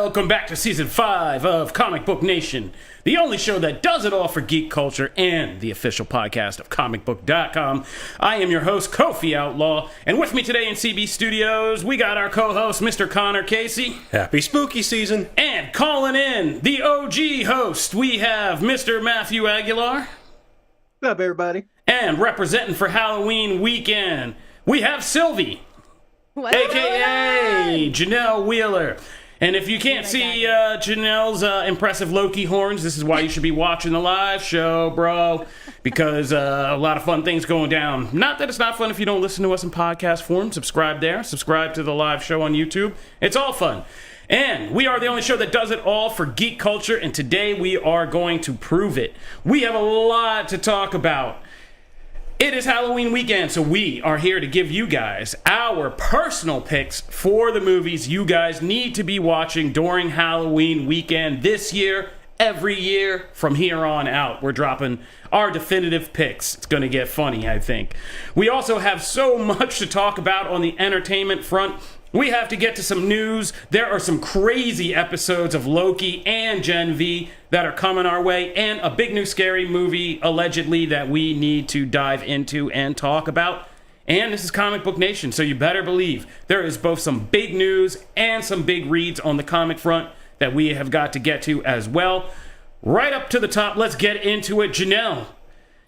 Welcome back to Season 5 of Comic Book Nation, the only show that does it all for geek culture and the official podcast of comicbook.com. I am your host, Kofi Outlaw, and with me today in CB Studios, we got our co-host, Mr. Connor Casey. Happy spooky season. And calling in, the OG host, we have Mr. Matthew Aguilar. What's up, everybody? And representing for Halloween weekend, we have Sylvie, a.k.a. Janelle Wheeler. And if you can't see Janelle's impressive Loki horns, this is why you should be watching the live show, bro. Because a lot of fun things going down. Not that it's not fun if you don't listen to us in podcast form. Subscribe there. Subscribe to the live show on YouTube. It's all fun. And we are the only show that does it all for geek culture. And today we are going to prove it. We have a lot to talk about. It is Halloween weekend, so we are here to give you guys our personal picks for the movies you guys need to be watching during Halloween weekend this year, every year, from here on out. We're dropping our definitive picks. It's going to get funny, I think. We also have so much to talk about on the entertainment front. We have to get to some news. There are some crazy episodes of Loki and Gen V that are coming our way, and a big new scary movie, allegedly, that we need to dive into and talk about. And this is Comic Book Nation, so you better believe there is both some big news and some big reads on the comic front that we have got to get to as well. Right up to the top, let's get into it. Janelle,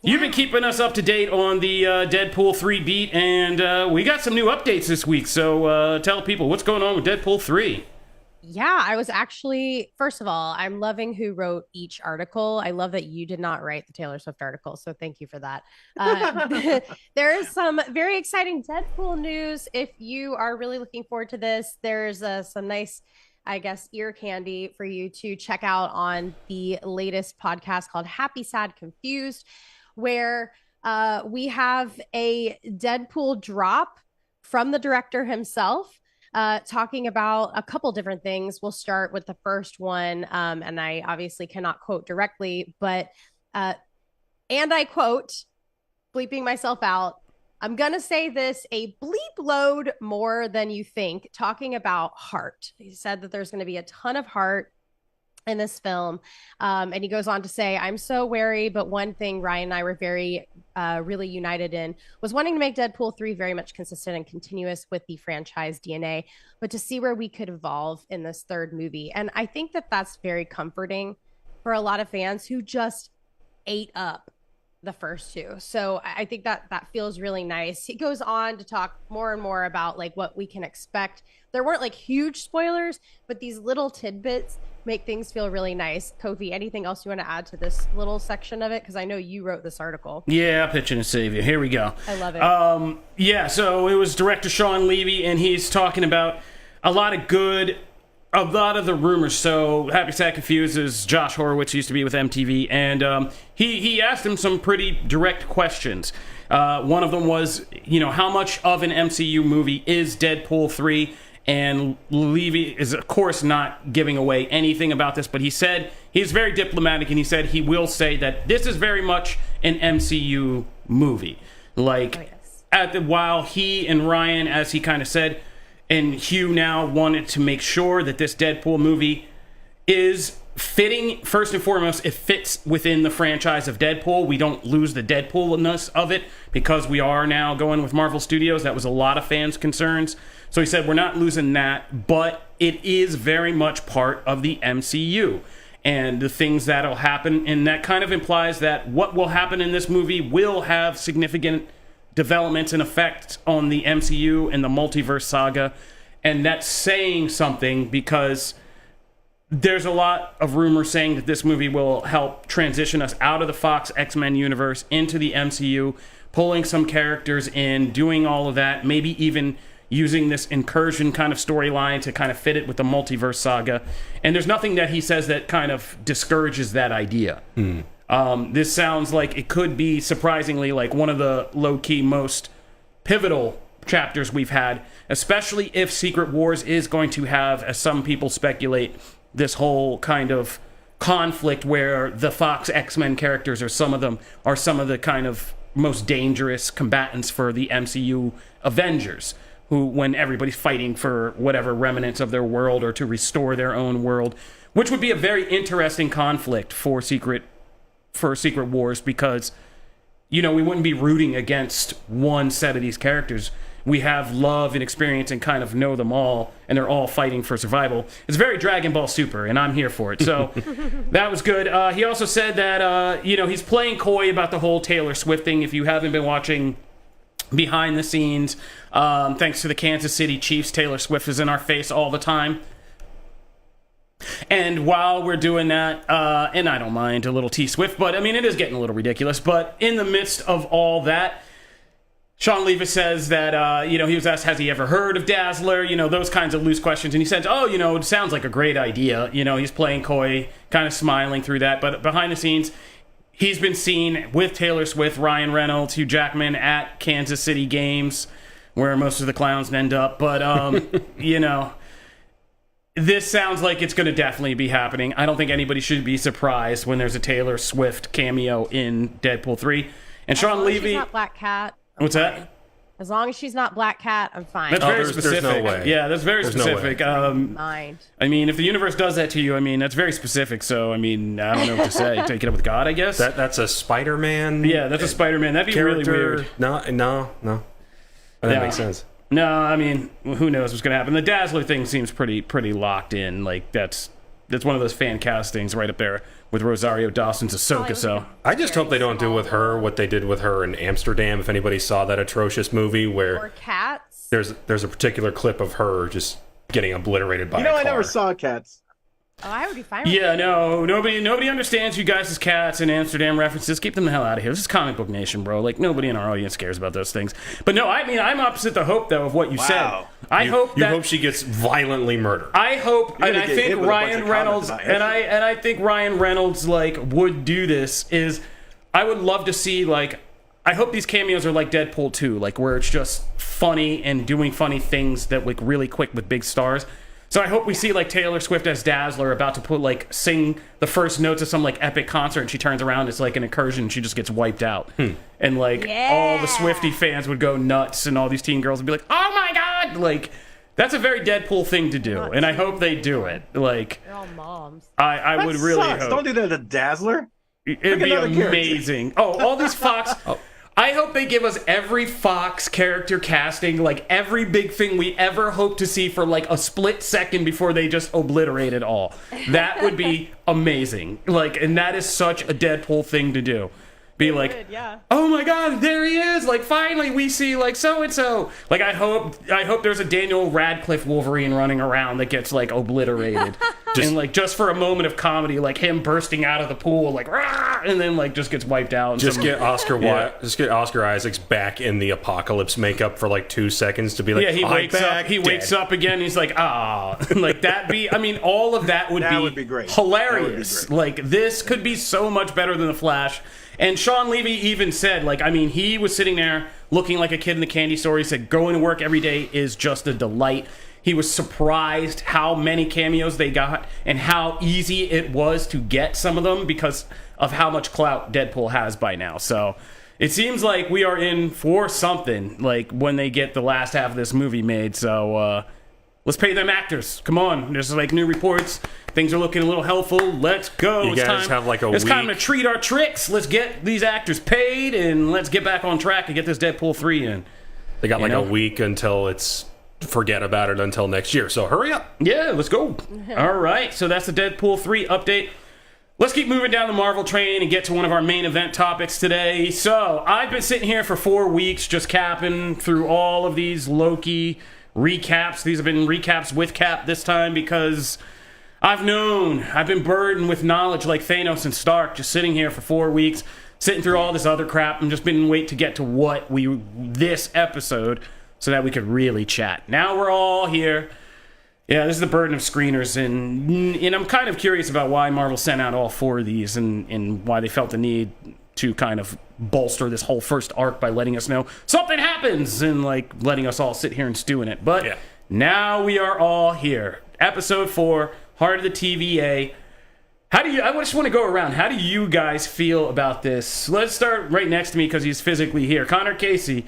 you've been keeping us up to date on the Deadpool 3 beat, and we got some new updates this week, so tell people what's going on with Deadpool 3. Yeah, I was actually, first of all, I'm loving who wrote each article. I love that you did not write the Taylor Swift article, so thank you for that. There is some very exciting Deadpool news. If you are really looking forward to this, there's some nice, I guess, ear candy for you to check out on the latest podcast called Happy, Sad, Confused, where we have a Deadpool drop from the director himself, talking about a couple different things. We'll start with the first one, and I obviously cannot quote directly, but, and I quote, bleeping myself out, I'm going to say this, a bleep load more than you think, talking about heart. He said that there's going to be a ton of heart in this film. And he goes on to say, I'm so wary, but one thing Ryan and I were very, really united in was wanting to make Deadpool 3 very much consistent and continuous with the franchise DNA, but to see where we could evolve in this third movie. And I think that that's very comforting for a lot of fans who just ate up the first two. So I think that that feels really nice. He goes on to talk more and more about like what we can expect. There weren't like huge spoilers, but these little tidbits make things feel really nice. Kofi, anything else you want to add to this little section of it? Because I know you wrote this article. Yeah, pitching to save you. Here we go. I love it. Yeah, so it was director Sean Levy, and he's talking about a lot of the rumors. So Happy Sad Confused is Josh Horowitz, used to be with MTV, and he asked him some pretty direct questions. One of them was, how much of an MCU movie is Deadpool 3? And Levy is, of course, not giving away anything about this, but he said, he's very diplomatic, and he said he will say that this is very much an MCU movie. While he and Ryan, as he kind of said, and Hugh now wanted to make sure that this Deadpool movie is fitting, first and foremost, it fits within the franchise of Deadpool. We don't lose the Deadpool-ness of it because we are now going with Marvel Studios. That was a lot of fans' concerns. So he said, we're not losing that, but it is very much part of the MCU. And the things that'll happen, and that kind of implies that what will happen in this movie will have significant developments and effects on the MCU and the multiverse saga. And that's saying something because there's a lot of rumors saying that this movie will help transition us out of the Fox X-Men universe into the MCU, pulling some characters in, doing all of that, maybe even using this incursion kind of storyline to kind of fit it with the multiverse saga. And there's nothing that he says that kind of discourages that idea. This sounds like it could be, surprisingly, like one of the low-key most pivotal chapters we've had, especially if Secret Wars is going to have, as some people speculate, this whole kind of conflict where the Fox X-Men characters, or some of them, are some of the kind of most dangerous combatants for the MCU Avengers, when everybody's fighting for whatever remnants of their world or to restore their own world, which would be a very interesting conflict for Secret Wars, because we wouldn't be rooting against one set of these characters. We have love and experience and kind of know them all, and they're all fighting for survival. It's very Dragon Ball Super, and I'm here for it. So that was good. He also said that he's playing coy about the whole Taylor Swift thing. If you haven't been watching behind the scenes, thanks to the Kansas City Chiefs, Taylor Swift is in our face all the time. And while we're doing that, and I don't mind a little T Swift, but I mean, it is getting a little ridiculous. But in the midst of all that, Sean Levis says that, he was asked, has he ever heard of Dazzler? Those kinds of loose questions. And he says, it sounds like a great idea. He's playing coy, kind of smiling through that. But behind the scenes, he's been seen with Taylor Swift, Ryan Reynolds, Hugh Jackman at Kansas City games, where most of the clowns end up. But, this sounds like it's going to definitely be happening. I don't think anybody should be surprised when there's a Taylor Swift cameo in Deadpool 3. And Sean Levy... She's not Black Cat. What's that? As long as she's not Black Cat, I'm fine. That's very There's specific. no way. Yeah, that's very specific. Mind. I mean, if the universe does that to you, that's very specific. So, I don't know what to say. Take it up with God, I guess. That's a Spider-Man. Yeah, that's a Spider-Man. That'd be character. Really weird. No. That makes sense. No, who knows what's going to happen. The Dazzler thing seems pretty locked in. Like, that's one of those fan castings right up there with Rosario Dawson's Ahsoka. So I just hope they don't do with her what they did with her in Amsterdam. If anybody saw that atrocious movie where or Cats, there's a particular clip of her just getting obliterated by a car. I never saw Cats. Oh, I would be fine with yeah, no, nobody understands you guys' Cats and Amsterdam references. Keep them the hell out of here. This is Comic Book Nation, bro. Like, nobody in our audience cares about those things. But no, I'm opposite the hope, though, of what you said. I hope she gets violently murdered. I hope, and I think Ryan Reynolds, and I think Ryan Reynolds, would do this, is I would love to see, I hope these cameos are like Deadpool 2, where it's just funny and doing funny things that, really quick with big stars. So I hope we see Taylor Swift as Dazzler about to sing the first notes of some epic concert, and she turns around, it's an incursion, and she just gets wiped out. And all the Swiftie fans would go nuts, and all these teen girls would be like, oh my god! That's a very Deadpool thing to do, and I hope they do it. They're all moms. I would really hope. Don't do that to Dazzler. It'd be amazing. Oh, all these Fox... I hope they give us every Fox character casting, every big thing we ever hope to see for a split second before they just obliterate it all. That would be amazing. And that is such a Deadpool thing to do. Be oh my god, there he is! Finally we see so-and-so. I hope there's a Daniel Radcliffe Wolverine running around that gets obliterated. And just for a moment of comedy, him bursting out of the pool, rah! And then just gets wiped out. Just get Oscar Isaacs back in the apocalypse makeup for 2 seconds to be he wakes up again, he's that'd be all of that would be great. Hilarious. This could be so much better than The Flash. And Sean Levy even said, he was sitting there looking like a kid in the candy store. He said, going to work every day is just a delight. He was surprised how many cameos they got and how easy it was to get some of them because of how much clout Deadpool has by now. So it seems like we are in for something, when they get the last half of this movie made. So let's pay them actors. Come on. There's new reports. Things are looking a little helpful. Let's go. You guys have a week. It's time to treat our tricks. Let's get these actors paid, and let's get back on track and get this Deadpool 3 in. They got a week until it's forget about it until next year. So hurry up. Yeah, let's go. All right. So that's the Deadpool 3 update. Let's keep moving down the Marvel train and get to one of our main event topics today. So I've been sitting here for 4 weeks just capping through all of these Loki recaps. These have been recaps with Cap this time because I've been burdened with knowledge like Thanos and Stark, just sitting here for 4 weeks, sitting through all this other crap, and just been waiting to get to this episode so that we could really chat. Now we're all here. Yeah, this is the burden of screeners, and I'm kind of curious about why Marvel sent out all 4 of these and why they felt the need to kind of bolster this whole first arc by letting us know something happens and letting us all sit here and stew in it. But Now we are all here. Episode 4, Heart of the TVA. I just want to go around. How do you guys feel about this? Let's start right next to me because he's physically here. Connor Casey,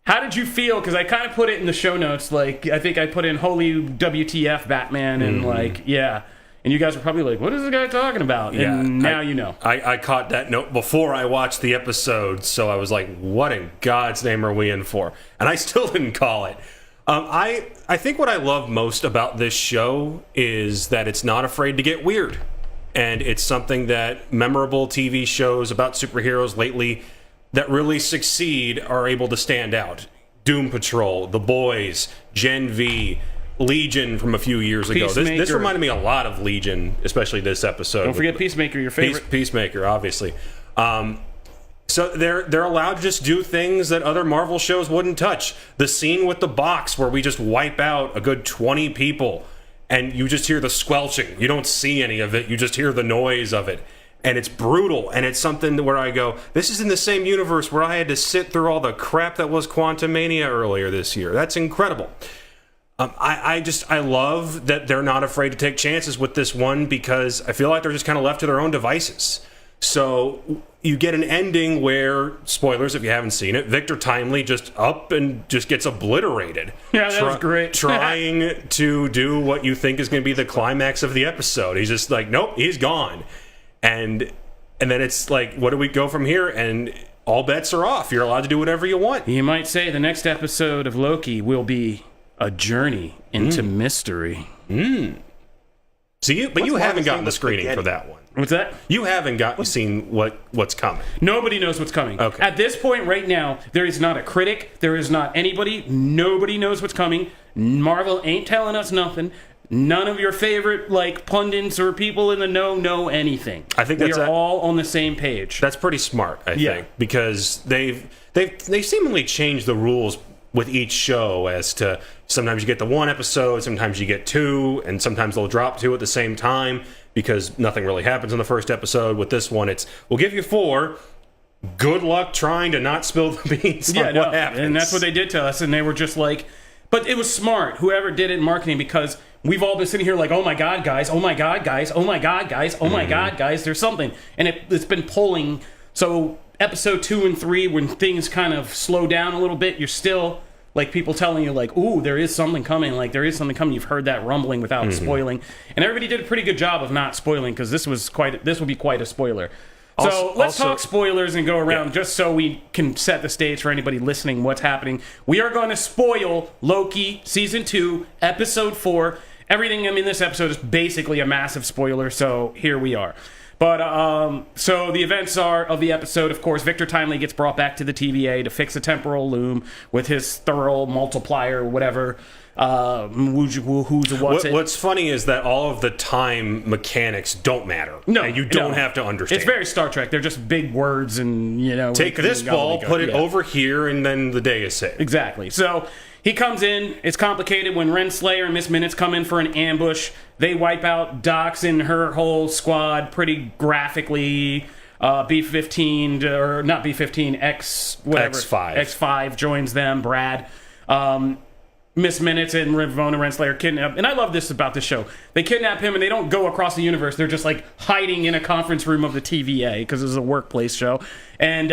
How did you feel? Because I kind of put it in the show notes. Like, I think I put in holy WTF Batman and like, yeah. And you guys were probably like, what is this guy talking about? Yeah, And now you know. I caught that note before I watched the episode, so I was like, what in God's name are we in for? And I still didn't call it. I think what I love most about this show is that it's not afraid to get weird. And it's something that memorable TV shows about superheroes lately that really succeed are able to stand out. Doom Patrol, The Boys, Gen V, Legion from a few years ago. This reminded me a lot of Legion, especially this episode. Don't forget Peacemaker, your favorite. Peacemaker, obviously. So they're allowed to just do things that other Marvel shows wouldn't touch. The scene with the box where we just wipe out a good 20 people and you just hear the squelching. You don't see any of it. You just hear the noise of it. And it's brutal, and it's something where I go, this is in the same universe where I had to sit through all the crap that was Quantumania earlier this year. That's incredible. I love that they're not afraid to take chances with this one because I feel like they're just kind of left to their own devices. So you get an ending where, spoilers if you haven't seen it, Victor Timely just up and just gets obliterated. Yeah, that was great. Trying to do what you think is going to be the climax of the episode. He's just like, nope, he's gone. And then it's like, what do we go from here? And all bets are off. You're allowed to do whatever you want. You might say the next episode of Loki will be a journey into mystery. See, but you haven't gotten the screening for that one. What's that? You haven't seen what's coming. Nobody knows what's coming. Okay. At this point right now, there is not a critic. There is not anybody. Nobody knows what's coming. Marvel ain't telling us nothing. None of your favorite pundits or people in the know anything. I think we are all on the same page. That's pretty smart, I think, because they seemingly changed the rules with each show as to sometimes you get the one episode, sometimes you get two, and sometimes they'll drop two at the same time because nothing really happens in the first episode. With this one, we'll give you 4. Good luck trying to not spill the beans on what happens. And that's what they did to us, and they were just like, but it was smart, whoever did it in marketing, because we've all been sitting here like, oh my God, guys, oh my God, guys, oh my God, guys, oh my God, guys, there's something. And it's been pulling. So episode 2 and 3, when things kind of slow down a little bit, you're still like people telling you like, ooh, there is something coming. Like there is something coming. You've heard that rumbling without spoiling. And everybody did a pretty good job of not spoiling, because this would be quite a spoiler. So let's talk spoilers and go around just so we can set the stage for anybody listening what's happening. We are going to spoil Loki Season 2, Episode 4. Everything in this episode is basically a massive spoiler, so here we are. But, so the events of the episode, of course, Victor Timely gets brought back to the TVA to fix a temporal loom with his thorough multiplier, whatever. What's funny is that all of the time mechanics don't matter. No, and you don't have to understand. It's very Star Trek. They're just big words, and take this ball, put it over here, and then the day is saved. Exactly. So he comes in. It's complicated when Renslayer and Miss Minutes come in for an ambush. They wipe out Docs and her whole squad pretty graphically. B-15 or not B-15, X5 joins them. Brad. Miss Minutes and Ravonna Renslayer kidnap, and I love this about this show. They kidnap him and they don't go across the universe. They're just like hiding in a conference room of the TVA because this is a workplace show. And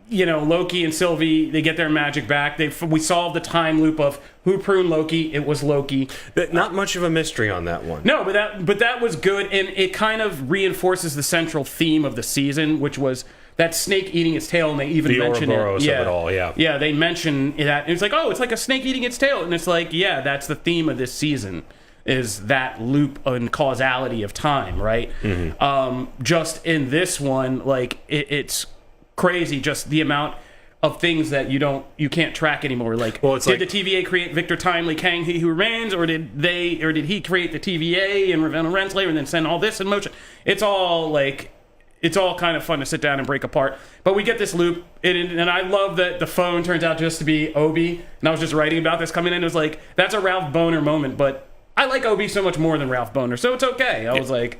Loki and Sylvie, they get their magic back. We solved the time loop of who pruned Loki. It was Loki. Not much of a mystery on that one. No, but that was good, and it kind of reinforces the central theme of the season, which was that snake eating its tail, and they even mention it. Of it all, yeah. Yeah, they mention that. And it's like, oh, it's like a snake eating its tail. And it's like, yeah, that's the theme of this season, is that loop and causality of time, right? Mm-hmm. Just in this one, like, it's crazy, just the amount of things that you can't track anymore. Like, did the TVA create Victor Timely, Kang He Who Remains, or did he create the TVA and Ravonna Renslayer and then send all this in motion? It's all kind of fun to sit down and break apart. But we get this loop, and I love that the phone turns out just to be Obi. And I was just writing about this coming in. It was like, that's a Ralph Boner moment, but I like Obi so much more than Ralph Boner, so it's okay. I was like,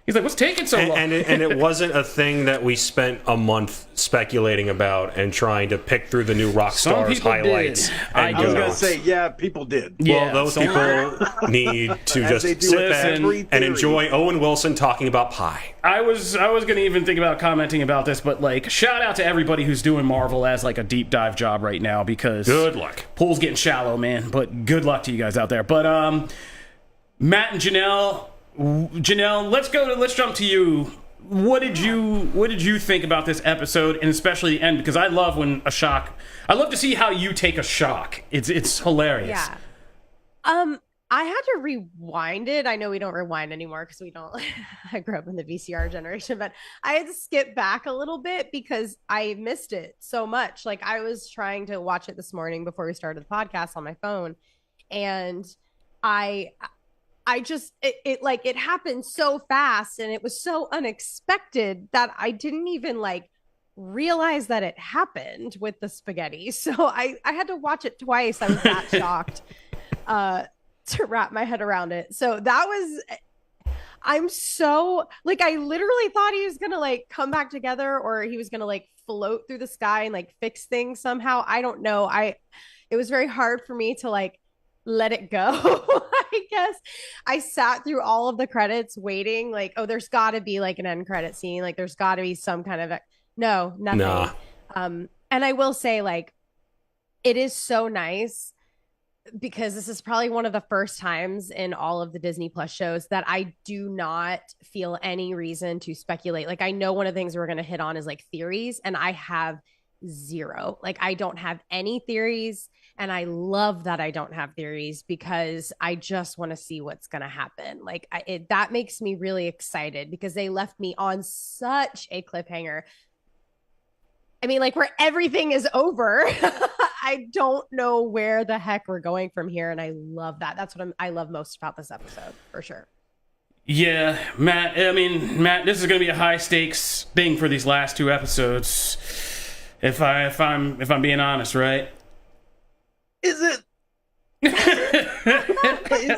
He's like, what's taking so long? And it wasn't a thing that we spent a month speculating about and trying to pick through the new Rockstar's highlights. I was going to say, yeah, people did. Yeah, well, those people need to just sit back and enjoy Owen Wilson talking about pie. I was going to even think about commenting about this, but like, shout out to everybody who's doing Marvel as like a deep dive job right now, because good luck. Pool's getting shallow, man. But good luck to you guys out there. But Matt and Janelle, let's jump to you. What did you think about this episode, and especially the end? Because I love when a shock. I love to see how you take a shock. It's hilarious. Yeah. I had to rewind it. I know we don't rewind anymore because we don't. I grew up in the VCR generation, but I had to skip back a little bit because I missed it so much. Like, I was trying to watch it this morning before we started the podcast on my phone, and I just it happened so fast and it was so unexpected that I didn't even like realize that it happened with the spaghetti. So I had to watch it twice. I was that shocked to wrap my head around it. So that was, I'm so like, I literally thought he was gonna like come back together, or he was gonna like float through the sky and like fix things somehow. I don't know. It was very hard for me to like let it go. I guess I sat through all of the credits waiting like, oh, there's got to be like an end credit scene, like there's got to be some kind of nothing. Nah. And I will say, like, it is so nice because this is probably one of the first times in all of the Disney Plus shows that I do not feel any reason to speculate. Like, I know one of the things we're going to hit on is like theories, and I have zero. Like, I don't have any theories. And I love that I don't have theories because I just want to see what's going to happen. Like, that makes me really excited because they left me on such a cliffhanger. I mean, like, where everything is over. I don't know where the heck we're going from here. And I love that. That's what I love most about this episode, for sure. Yeah, Matt, this is going to be a high stakes thing for these last two episodes. If I'm being honest, right? Is it? Is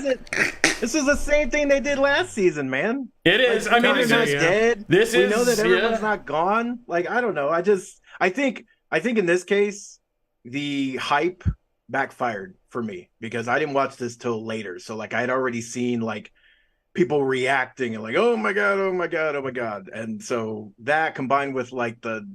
it? This is the same thing they did last season, man. It is. Like, everyone's dead. We know that everyone's yeah. not gone. Like, I don't know. I think in this case, the hype backfired for me because I didn't watch this till later. So like, I'd already seen like people reacting and like, oh my god, oh my god, oh my god. And so that combined with like the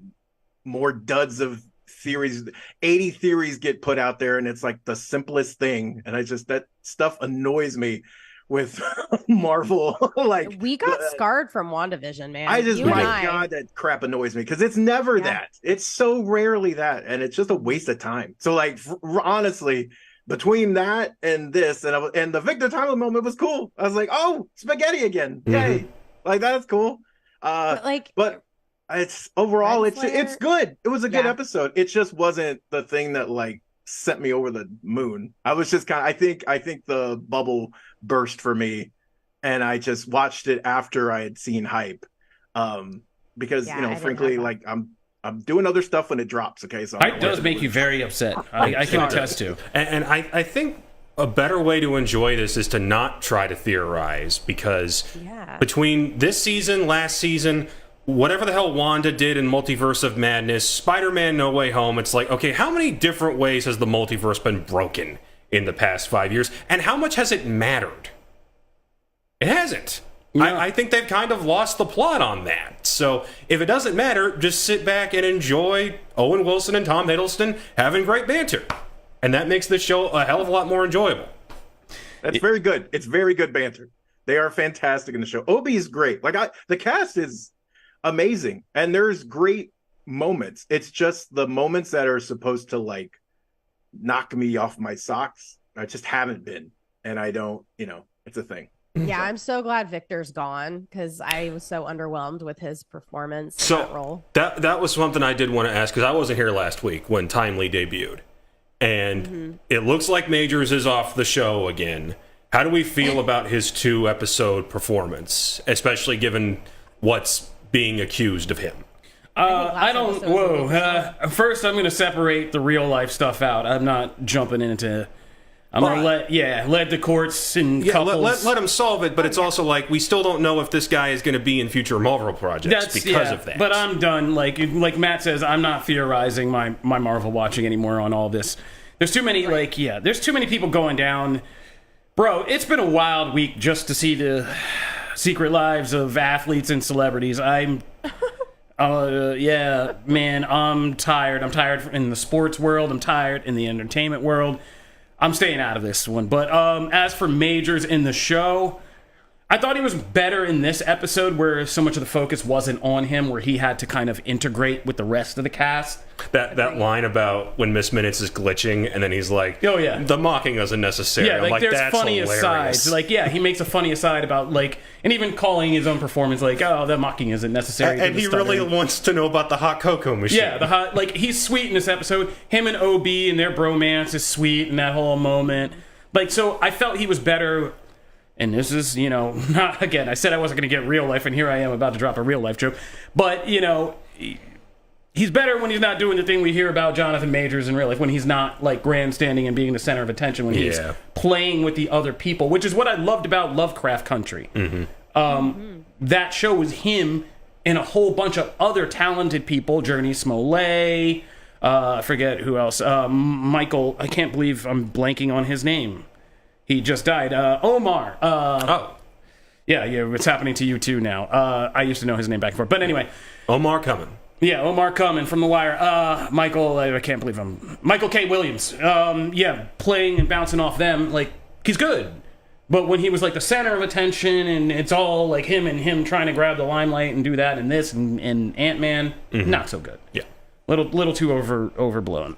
more duds of theories, 80 theories get put out there, and it's like the simplest thing, and that stuff annoys me with Marvel. Like, we got scarred from WandaVision, man. God, that crap annoys me because it's never that. It's so rarely that, and it's just a waste of time. So like, honestly, between that and this, and the Victor Tyler moment was cool. I was like, oh, spaghetti again, yay! Like, that's cool. But it's overall, it's good. It was a good episode. It just wasn't the thing that like sent me over the moon. I was just kind of, I think the bubble burst for me, and I just watched it after I had seen hype, because frankly, like I'm doing other stuff when it drops. Okay, so it does make you very upset. I can attest to, and I think a better way to enjoy this is to not try to theorize, because between this season, last season, whatever the hell Wanda did in Multiverse of Madness, Spider-Man No Way Home, it's like, okay, how many different ways has the multiverse been broken in the past 5 years? And how much has it mattered? It hasn't. Yeah. I think they've kind of lost the plot on that. So if it doesn't matter, just sit back and enjoy Owen Wilson and Tom Hiddleston having great banter. And that makes this show a hell of a lot more enjoyable. That's very good. It's very good banter. They are fantastic in the show. Obi is great. Like, the cast is amazing, and there's great moments. It's just the moments that are supposed to like knock me off my socks, I just haven't been, and I don't, it's a thing. Yeah, I'm so glad Victor's gone because I was so underwhelmed with his performance in that role. That was something I did want to ask, because I wasn't here last week when Timely debuted, and it looks like Majors is off the show again. How do we feel about his 2-episode performance, especially given what's being accused of him? I don't. First, I'm going to separate the real life stuff out. I'm not jumping into. I'm gonna let the courts and Yeah, couples. let him solve it, but it's also like we still don't know if this guy is going to be in future Marvel projects because of that. But I'm done. Like Matt says, I'm not theorizing my Marvel watching anymore on all this. There's too many there's too many people going down. Bro, it's been a wild week just to see the secret lives of athletes and celebrities. I'm man, I'm tired. I'm tired in the sports world. I'm tired in the entertainment world. I'm staying out of this one. But as for Majors in the show, I thought he was better in this episode where so much of the focus wasn't on him, where he had to kind of integrate with the rest of the cast. That line about when Miss Minutes is glitching and then he's like, oh yeah, the mocking isn't necessary. Yeah, like there's that's funny hilarious. asides. Like, yeah, he makes a funny aside about like, and even calling his own performance like, oh, the mocking isn't necessary. And he really wants to know about the hot cocoa machine. Yeah, like he's sweet in this episode. Him and OB and their bromance is sweet in that whole moment. Like, so I felt he was better. And this is, not, again, I said I wasn't going to get real life, and here I am about to drop a real life joke. But, he's better when he's not doing the thing we hear about Jonathan Majors in real life, when he's not, like, grandstanding and being the center of attention, when he's playing with the other people, which is what I loved about Lovecraft Country. Mm-hmm. That show was him and a whole bunch of other talented people, Journey Smollett, I forget who else, Michael, I can't believe I'm blanking on his name. He just died. Omar. Yeah, it's happening to you too now. I used to know his name back and forth. But anyway. Omar Cumming. Yeah, Omar Cumming from The Wire. Michael, I can't believe him. Michael K. Williams. Playing and bouncing off them. Like, he's good. But when he was like the center of attention and it's all like him trying to grab the limelight and do that and this and Ant-Man, not so good. Yeah. Little too overblown.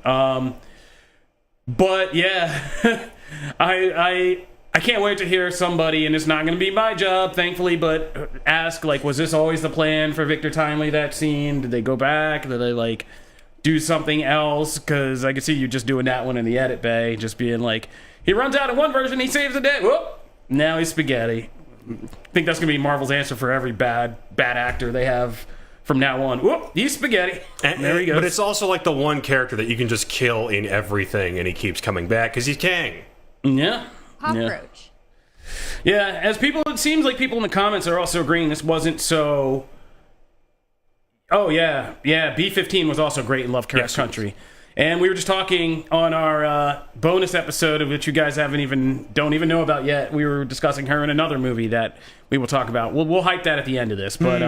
But yeah, I can't wait to hear somebody, and it's not going to be my job, thankfully, but ask, like, was this always the plan for Victor Timely, that scene? Did they go back? Did they, like, do something else? Because I could see you just doing that one in the edit bay, just being like, he runs out in one version, he saves the day. Whoop! Now he's spaghetti. I think that's going to be Marvel's answer for every bad actor they have from now on. Whoop, he's spaghetti. And there he goes. But it's also like the one character that you can just kill in everything, and he keeps coming back because he's Kang. Yeah. Cockroach. Yeah, it seems like people in the comments are also agreeing this wasn't so. Oh yeah, B-15 was also great in Lovecraft Country, and we were just talking on our bonus episode, of which you guys don't even know about yet. We were discussing her in another movie that we will talk about. We'll hype that at the end of this, but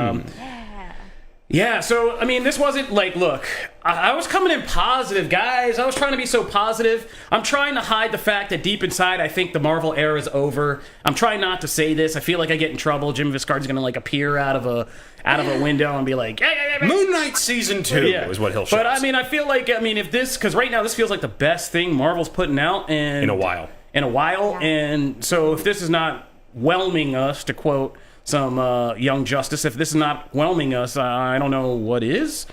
yeah, so, I mean, this wasn't like, look, I was coming in positive, guys. I was trying to be so positive. I'm trying to hide the fact that deep inside, I think the Marvel era is over. I'm trying not to say this. I feel like I get in trouble. Jim Viscardi's going to, like, appear out of a window and be like, hey. Moon Knight Season 2 is what he'll show. But, I mean, I feel like, if this, because right now this feels like the best thing Marvel's putting out in a while. And so if this is not whelming us, to quote some Young Justice, if this is not whelming us, I don't know what is.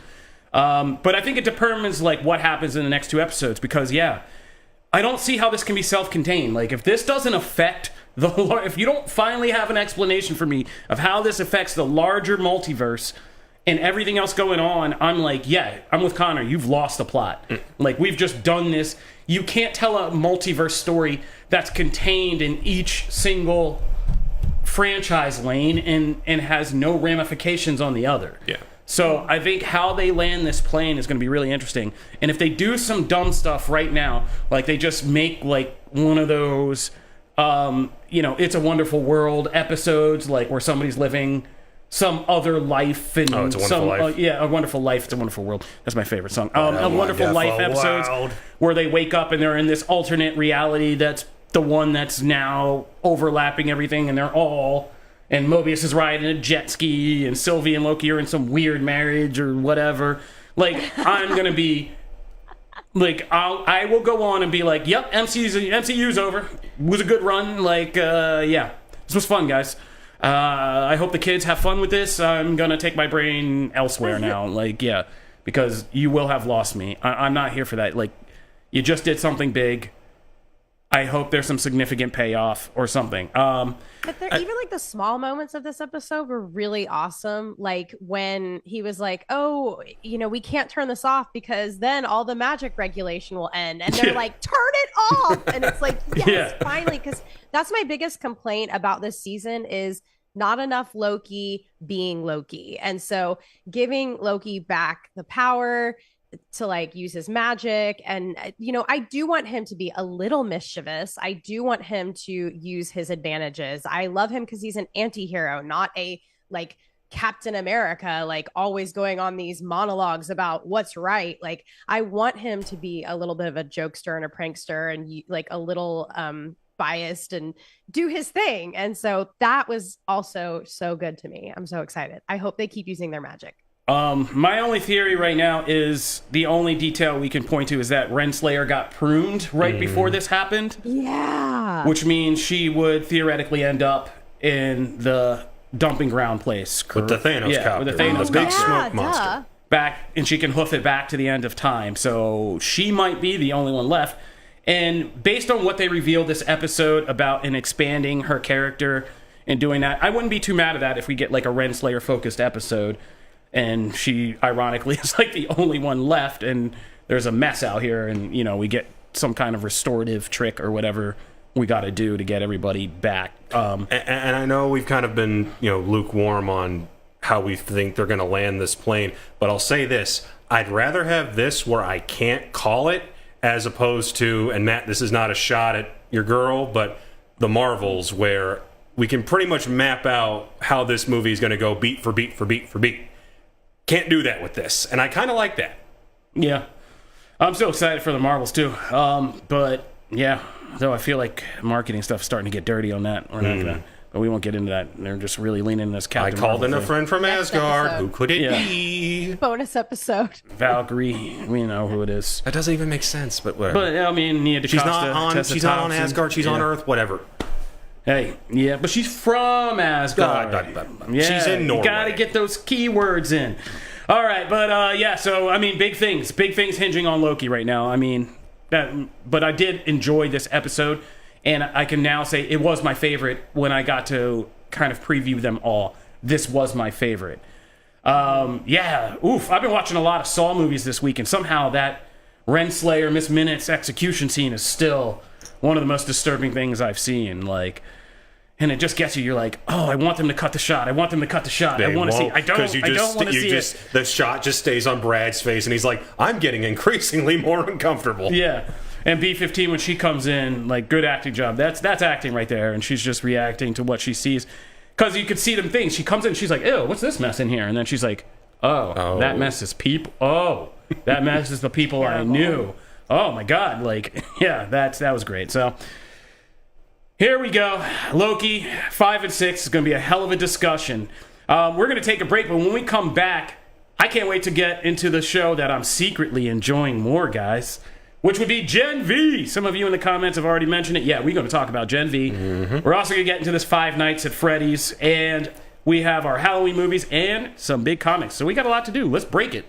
But I think it determines like what happens in the next two episodes, because I don't see how this can be self-contained. Like, if this doesn't affect if you don't finally have an explanation for me of how this affects the larger multiverse and everything else going on, I'm like, I'm with Connor. You've lost the plot. Like, we've just done this. You can't tell a multiverse story that's contained in each single franchise lane and has no ramifications on the other. Yeah. So I think how they land this plane is going to be really interesting. And if they do some dumb stuff right now, like they just make like one of those, It's a Wonderful World episodes, like where somebody's living some other life and It's a Wonderful Life. A Wonderful Life. It's a Wonderful World. That's my favorite song. A Wonderful Life episodes where they wake up and they're in this alternate reality that's the one that's now overlapping everything, and and Mobius is riding a jet ski, and Sylvie and Loki are in some weird marriage or whatever. Like, I'm gonna be like, I will go on and be like, yep, MCU's over. It was a good run. Like, this was fun, guys. I hope the kids have fun with this. I'm gonna take my brain elsewhere now. Like, because you will have lost me. I'm not here for that. Like, you just did something big. I hope there's some significant payoff or something. But even like the small moments of this episode were really awesome. Like when he was like, "Oh, we can't turn this off because then all the magic regulation will end," and they're like, "Turn it off!" And it's like, yes, finally, because that's my biggest complaint about this season is not enough Loki being Loki, and so giving Loki back the power to like use his magic. And I do want him to be a little mischievous. I do want him to use his advantages. I love him because he's an anti-hero, not a like Captain America, like always going on these monologues about what's right. Like I want him to be a little bit of a jokester and a prankster and like a little biased and do his thing. And so that was also so good to me. I'm so excited. I hope they keep using their magic. My only theory right now is the only detail we can point to is that Renslayer got pruned right before this happened. Yeah. Which means she would theoretically end up in the dumping ground place. With the Thanos copter. With the Thanos big copter. smoke monster. Back, and she can hoof it back to the end of time. So she might be the only one left. And based on what they revealed this episode about and expanding her character and doing that, I wouldn't be too mad at that if we get like a Renslayer focused episode. And she, ironically, is like the only one left, and there's a mess out here, and, we get some kind of restorative trick or whatever we got to do to get everybody back. And I know we've kind of been, lukewarm on how we think they're going to land this plane, but I'll say this. I'd rather have this where I can't call it as opposed to, and Matt, this is not a shot at your girl, but the Marvels, where we can pretty much map out how this movie is going to go beat for beat for beat for beat. Can't do that with this, and I kind of like that. Yeah, I'm so excited for the Marvels too. But yeah, though I feel like marketing stuff is starting to get dirty on that. We're not gonna, but we won't get into that. They're just really leaning in this Captain I called Marvel in a friend from Next Asgard. episode. Who could it be? Bonus episode. Valkyrie, we know who it is. That doesn't even make sense, but whatever. But I mean, Nia DaCosta, she's not on. Tessa She's not on Thompson. Asgard. She's on Earth. Whatever. Hey, yeah, but she's from Asgard. Yeah, She's in Norway. You gotta get those keywords in. All right, but yeah, so I mean, big things hinging on Loki right now. I mean, but I did enjoy this episode, and I can now say it was my favorite when I got to kind of preview them all. This was my favorite. Yeah, I've been watching a lot of Saw movies this week, and somehow that Renslayer Miss Minutes execution scene is still one of the most disturbing things I've seen. Like. And it just gets you. You're like, oh, I want them to cut the shot. I want them to cut the shot. I want to see. I don't want to see it. The shot just stays on Brad's face, and he's like, I'm getting increasingly more uncomfortable. Yeah. And B-15, when she comes in, like, good acting job. That's acting right there. And she's just reacting to what she sees. Because you could see them things. She comes in, she's like, ew, what's this mess in here? And then she's like, oh. That mess is people. Oh, that mess is the people I knew. Oh, my God. Like, yeah, that was great. So... here we go. Loki, 5 and 6 is going to be a hell of a discussion. We're going to take a break, but when we come back, I can't wait to get into the show that I'm secretly enjoying more, guys, which would be Gen V. Some of you in the comments have already mentioned it. Yeah, we're going to talk about Gen V. We're also going to get into this 5 Nights at Freddy's, and we have our Halloween movies and some big comics. So we got a lot to do. Let's break it.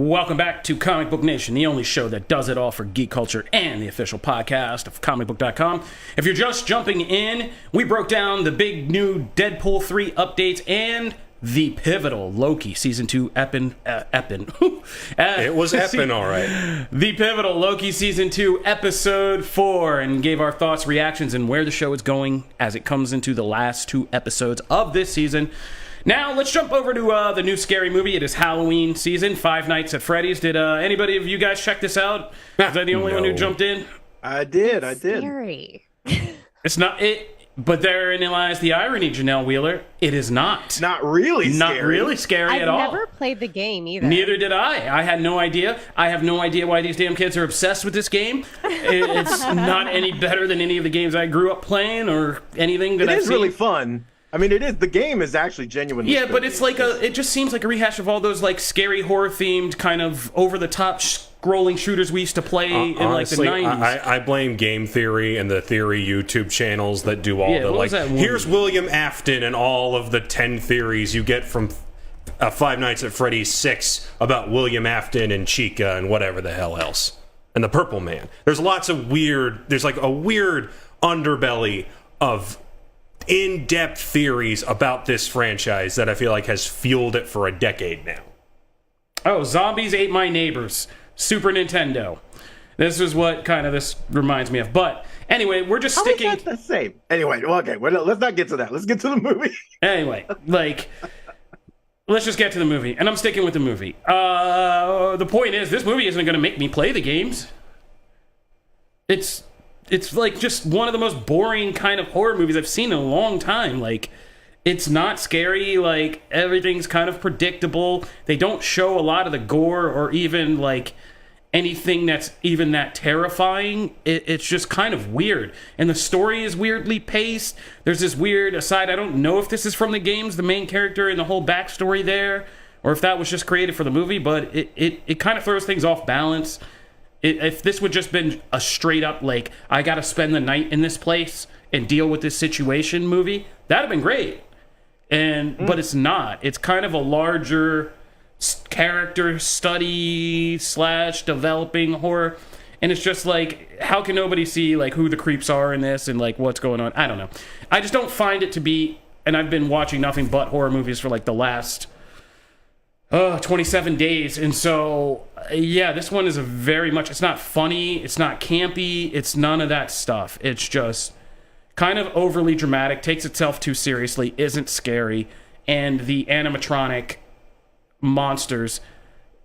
Welcome back to Comic Book Nation, the only show that does it all for geek culture and the official podcast of comicbook.com. If you're just jumping in, we broke down the big new Deadpool 3 updates and the pivotal Loki Season 2 Epin. It was Epin, all right. The pivotal Loki Season 2 Episode 4, and gave our thoughts, reactions, and where the show is going as it comes into the last 2 episodes of this season. Now, let's jump over to the new scary movie. It is Halloween season, Five Nights at Freddy's. Did anybody of you guys check this out? Was I the only one who jumped in? I did. Scary. It's not it. But therein lies the irony, Janelle Wheeler. It is not. Not really scary. Not really scary at all. I've never played the game either. Neither did I. I had no idea. I have no idea why these damn kids are obsessed with this game. It's not any better than any of the games I grew up playing or anything that I've seen. It is really fun. I mean, it is. The game is actually genuinely. Yeah, but it's like it just seems like a rehash of all those like scary horror themed kind of over the top scrolling shooters we used to play in honestly, like the 90s. I blame Game Theory and the Theory YouTube channels that do all the like. Here's William Afton and all of the 10 theories you get from Five Nights at Freddy's 6 about William Afton and Chica and whatever the hell else and the Purple Man. There's lots of weird. There's like a weird underbelly of in-depth theories about this franchise that I feel like has fueled it for a decade now. Oh, Zombies Ate My Neighbors. Super Nintendo. This is what kind of this reminds me of. But anyway, we're just sticking. How is that the same? Anyway, okay, let's not get to that. Let's get to the movie. Anyway, let's just get to the movie. And I'm sticking with the movie. The point is, this movie isn't going to make me play the games. It's like just one of the most boring kind of horror movies I've seen in a long time. Like, it's not scary. Like, everything's kind of predictable. They don't show a lot of the gore or even like anything that's even that terrifying. It's just kind of weird. And the story is weirdly paced. There's this weird aside. I don't know if this is from the games, the main character and the whole backstory there, or if that was just created for the movie, but it kind of throws things off balance. If this would just been a straight up, like, I got to spend the night in this place and deal with this situation movie, that'd have been great. But it's not. It's kind of a larger character study / developing horror. And it's just like, how can nobody see, like, who the creeps are in this and, like, what's going on? I don't know. I just don't find it to be, and I've been watching nothing but horror movies for, like, the last 27 days. And so, yeah, this one is it's not funny, it's not campy, it's none of that stuff. It's just kind of overly dramatic, takes itself too seriously, isn't scary, and the animatronic monsters,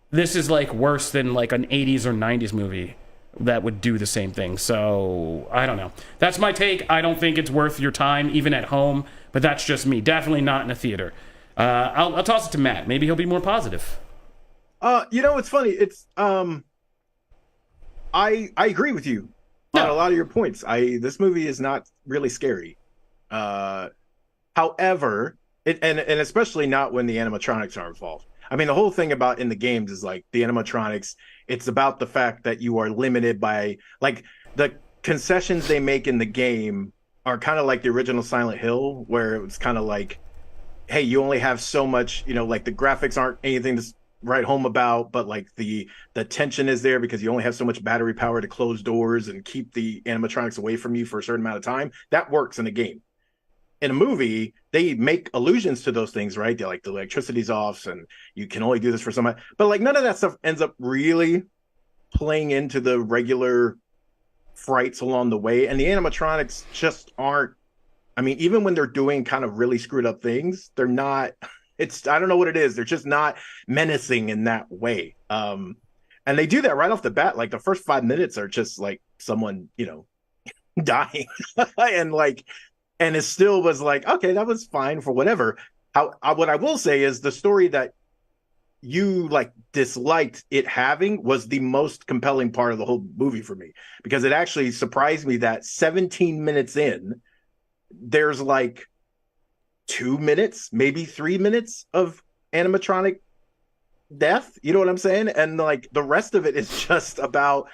this is like worse than like an 80s or 90s movie that would do the same thing. So, I don't know. That's my take. I don't think it's worth your time, even at home, but that's just me. Definitely not in a theater. I'll toss it to Matt. Maybe he'll be more positive. It's funny. It's I agree with you on a lot of your points. This movie is not really scary. However, and especially not when the animatronics are involved. I mean, the whole thing about in the games is like the animatronics. It's about the fact that you are limited by like the concessions they make in the game are kind of like the original Silent Hill, where it was kind of like, hey, you only have so much, like the graphics aren't anything to write home about, but like the tension is there because you only have so much battery power to close doors and keep the animatronics away from you for a certain amount of time. That works in a game. In a movie, they make allusions to those things, right? They're like, the electricity's off and you can only do this for so much. But like none of that stuff ends up really playing into the regular frights along the way. And the animatronics just aren't, I mean, even when they're doing kind of really screwed up things, they're not, I don't know what it is. They're just not menacing in that way. And they do that right off the bat. Like the first 5 minutes are just like someone, dying. And it still was like, okay, that was fine for whatever. What I will say is the story that you like disliked it having was the most compelling part of the whole movie for me, because it actually surprised me that 17 minutes in, there's like 2 minutes, maybe 3 minutes of animatronic death. You know what I'm saying? And like the rest of it is just about,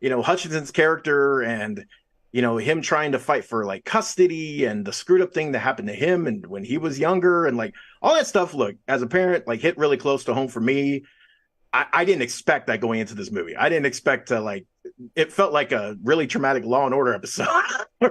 Hutchinson's character and, him trying to fight for like custody and the screwed up thing that happened to him and when he was younger and like all that stuff. Look, as a parent, like hit really close to home for me. I didn't expect that going into this movie. I didn't expect to like. It felt like a really traumatic Law and Order episode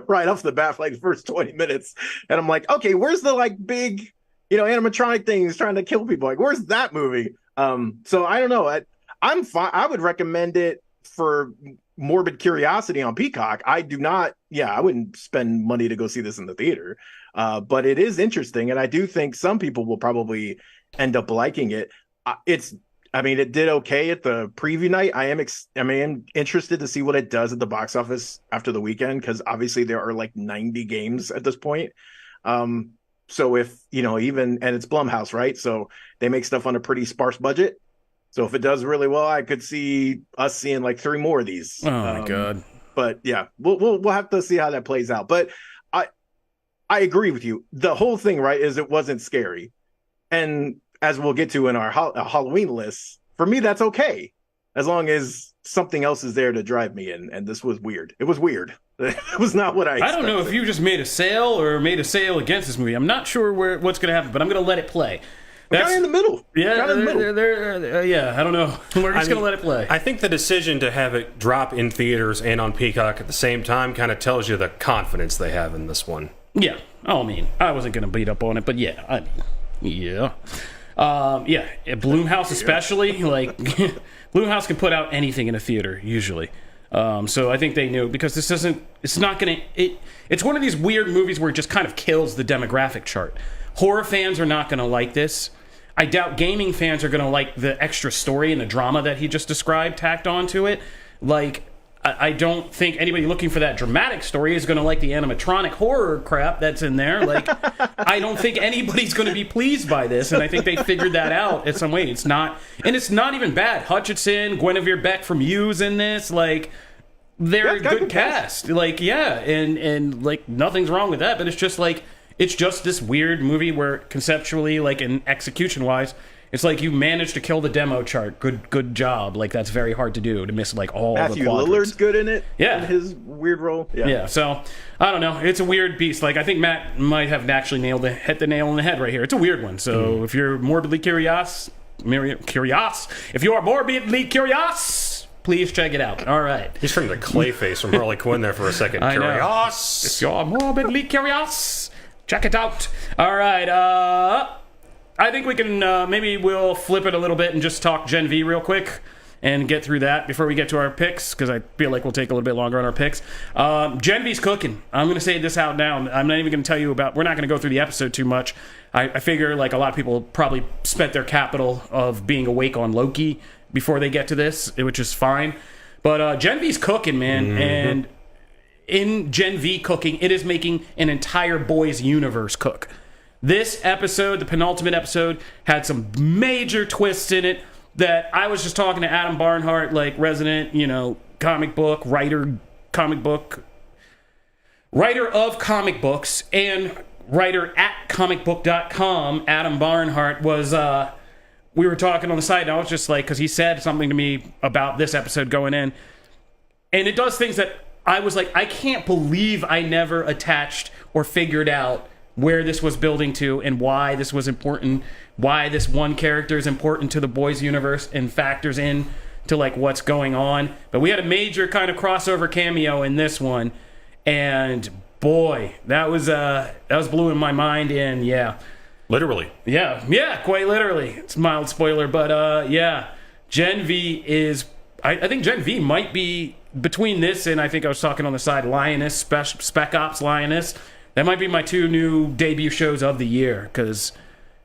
right off the bat for like the first 20 minutes, and I'm like, okay, where's the like big, animatronic things trying to kill people? Like, where's that movie? So I don't know. I'm fine. I would recommend it for morbid curiosity on Peacock. I do not. Yeah, I wouldn't spend money to go see this in the theater. But it is interesting, and I do think some people will probably end up liking it. It did okay at the preview night. I am interested to see what it does at the box office after the weekend, because obviously there are like 90 games at this point. So if, and it's Blumhouse, right? So they make stuff on a pretty sparse budget. So if it does really well, I could see us seeing like 3 more of these. Oh my God. But yeah, we'll have to see how that plays out. But I agree with you. The whole thing, right, is it wasn't scary. And as we'll get to in our Halloween list, for me, that's okay. As long as something else is there to drive me in. And this was weird. It was weird. It was not what I expected. I don't know if you just made a sale or made a sale against this movie. I'm not sure what's going to happen, but I'm going to let it play. That's kind of in the middle. Yeah, yeah, I don't know. We're just going to let it play. I think the decision to have it drop in theaters and on Peacock at the same time kind of tells you the confidence they have in this one. Yeah. I wasn't going to beat up on it, but yeah. Yeah. Blumhouse especially, like, Blumhouse can put out anything in a theater, usually. So I think they knew, because it's one of these weird movies where it just kind of kills the demographic chart. Horror fans are not going to like this. I doubt gaming fans are going to like the extra story and the drama that he just described tacked onto it. Like, I don't think anybody looking for that dramatic story is going to like the animatronic horror crap that's in there. Like, I don't think anybody's going to be pleased by this, and I think they figured that out in some way. It's not even bad. Hutchinson, Guinevere Beck from You's in this. Like, they're a good cast. Like, yeah, and like nothing's wrong with that, but it's just like, it's just this weird movie where conceptually, like, and execution-wise, it's like you managed to kill the demo chart. Good job. Like, that's very hard to do, to miss like all Matthew the quadrants. Lillard's good in it. Yeah, in his weird role. Yeah. So I don't know. It's a weird beast. Like, I think Matt might have actually hit the nail on the head right here. It's a weird one. So if you're morbidly curious, if you are morbidly curious, please check it out. All right. He's from the Clayface from Harley Quinn there for a second. I know. If you're morbidly curious, check it out. All right. I think we can, maybe we'll flip it a little bit and just talk Gen V real quick and get through that before we get to our picks, because I feel like we'll take a little bit longer on our picks. Gen V's cooking. I'm going to say this out now. I'm not even going to tell you we're not going to go through the episode too much. I figure like a lot of people probably spent their capital of being awake on Loki before they get to this, which is fine. But Gen V's cooking, man. Mm-hmm. And in Gen V cooking, it is making an entire boys universe cook. This episode, the penultimate episode, had some major twists in it that I was just talking to Adam Barnhart, like resident, comic book writer, writer of comic books and writer at comicbook.com. Adam Barnhart was, we were talking on the side, and I was just like, because he said something to me about this episode going in, and it does things that I was like, I can't believe I never attached or figured out where this was building to and why this was important, why this one character is important to the boys universe and factors in to like what's going on. But we had a major kind of crossover cameo in this one, and boy, that was blowing my mind in. Yeah, literally. Yeah, quite literally. It's a mild spoiler, but Gen V is. I think Gen V might be between this and I think I was talking on the side, Lioness, Spec Ops Lioness. That might be my 2 new debut shows of the year, because,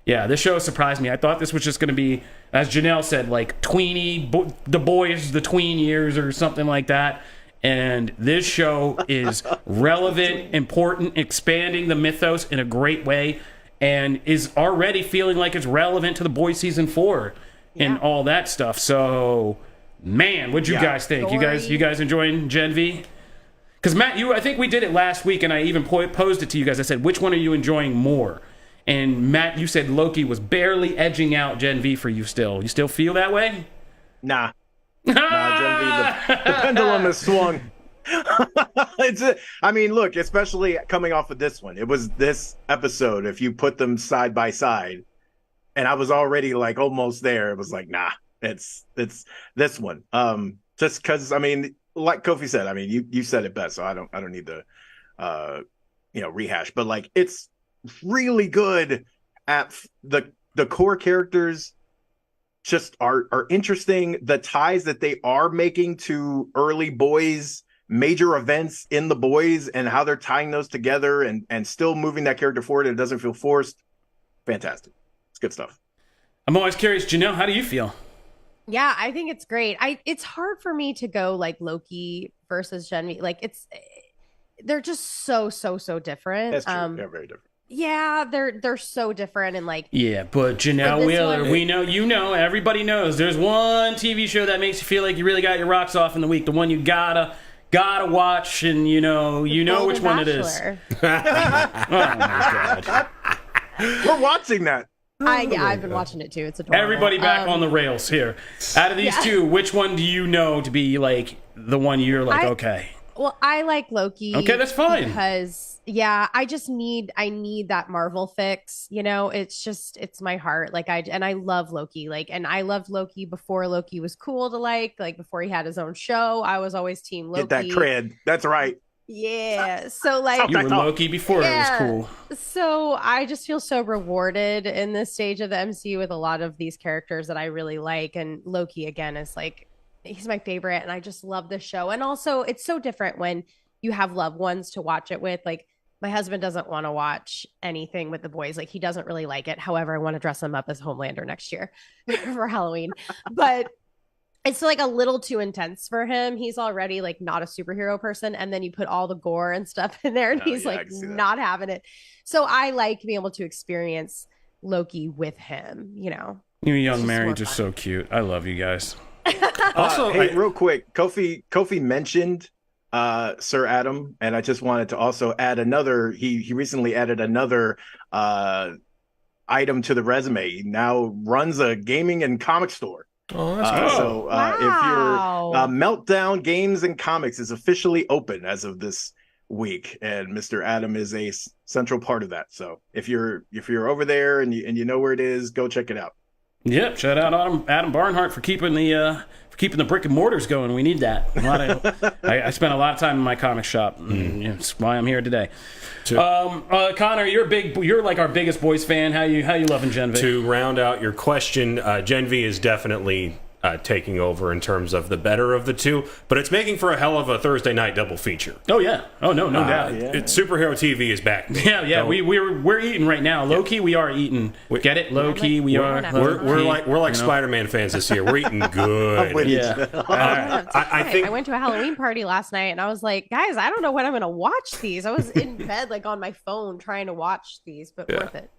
yeah, this show surprised me. I thought this was just going to be, as Janelle said, like tweeny, the boys, the tween years or something like that. And this show is relevant, important, expanding the mythos in a great way, and is already feeling like it's relevant to the boys season 4 and all that stuff. So, man, what'd you guys think? You guys enjoying Gen V? Because Matt, I think we did it last week, and I even posed it to you guys. I said, which one are you enjoying more? And Matt, you said Loki was barely edging out Gen V for you still. You still feel that way? Nah, Gen V, the pendulum has swung. Look, especially coming off of this one. It was this episode, if you put them side by side, and I was already like almost there. It was like, nah, It's this one. Just because, I mean, like Kofi said, I mean, you said it best, so I don't need to rehash, but like it's really good at the core characters just are interesting. The ties that they are making to early boys major events in the boys and how they're tying those together and still moving that character forward and it doesn't feel forced. Fantastic. It's good stuff. I'm always curious, Janelle, how do you feel? Yeah, I think it's great. It's hard for me to go like Loki versus Gen. Like they're just so different. That's true. They're very different. Yeah, they're so different and like. Yeah, but Janelle Wheeler, we know, everybody knows. There's one TV show that makes you feel like you really got your rocks off in the week. The one you gotta watch, and you know which one it is. Oh my God, we're watching that. I've been watching it too. It's adorable. Everybody back on the rails here. Out of these two, which one do you know to be like the one you're like, okay? Well, I like Loki. Okay, that's fine. Because I need that Marvel fix. It's my heart. Like I love Loki. Like, and I loved Loki before Loki was cool to like before he had his own show. I was always team Loki. Get that cred. That's right. Yeah. So like you were Loki before it was cool. So I just feel so rewarded in this stage of the MCU with a lot of these characters that I really like. And Loki again is like, he's my favorite and I just love this show. And also it's so different when you have loved ones to watch it with. Like my husband doesn't want to watch anything with the boys. Like he doesn't really like it. However, I want to dress him up as Homelander next year for Halloween. But it's like a little too intense for him. He's already like not a superhero person. And then you put all the gore and stuff in there and he's like not having it. So I like being able to experience Loki with him, You young married are so cute. I love you guys. Also, hey, real quick, Kofi mentioned Sir Adam, and I just wanted to also add another. He recently added another item to the resume. He now runs a gaming and comic store. Oh, that's cool. So if you're Meltdown Games and Comics is officially open as of this week, and Mr. Adam is a central part of that. So if you're over there and you know where it is, go check it out. Yep, shout out Adam Barnhart for keeping the brick and mortars going. We need that. I spent a lot of time in my comic shop. And that's why I'm here today. Connor, you're like our biggest boys fan. How you loving Gen V? To round out your question, Gen V is definitely taking over in terms of the better of the two, but it's making for a hell of a Thursday night double feature. Oh yeah, no doubt. Superhero TV is back. Yeah. We're eating right now. Loki, we are eating. Get it, Loki? We're like Spider-Man fans this year. We're eating good. I went to a Halloween party last night, and I was like, guys, I don't know when I'm gonna watch these. I was in bed like on my phone trying to watch these, but worth it.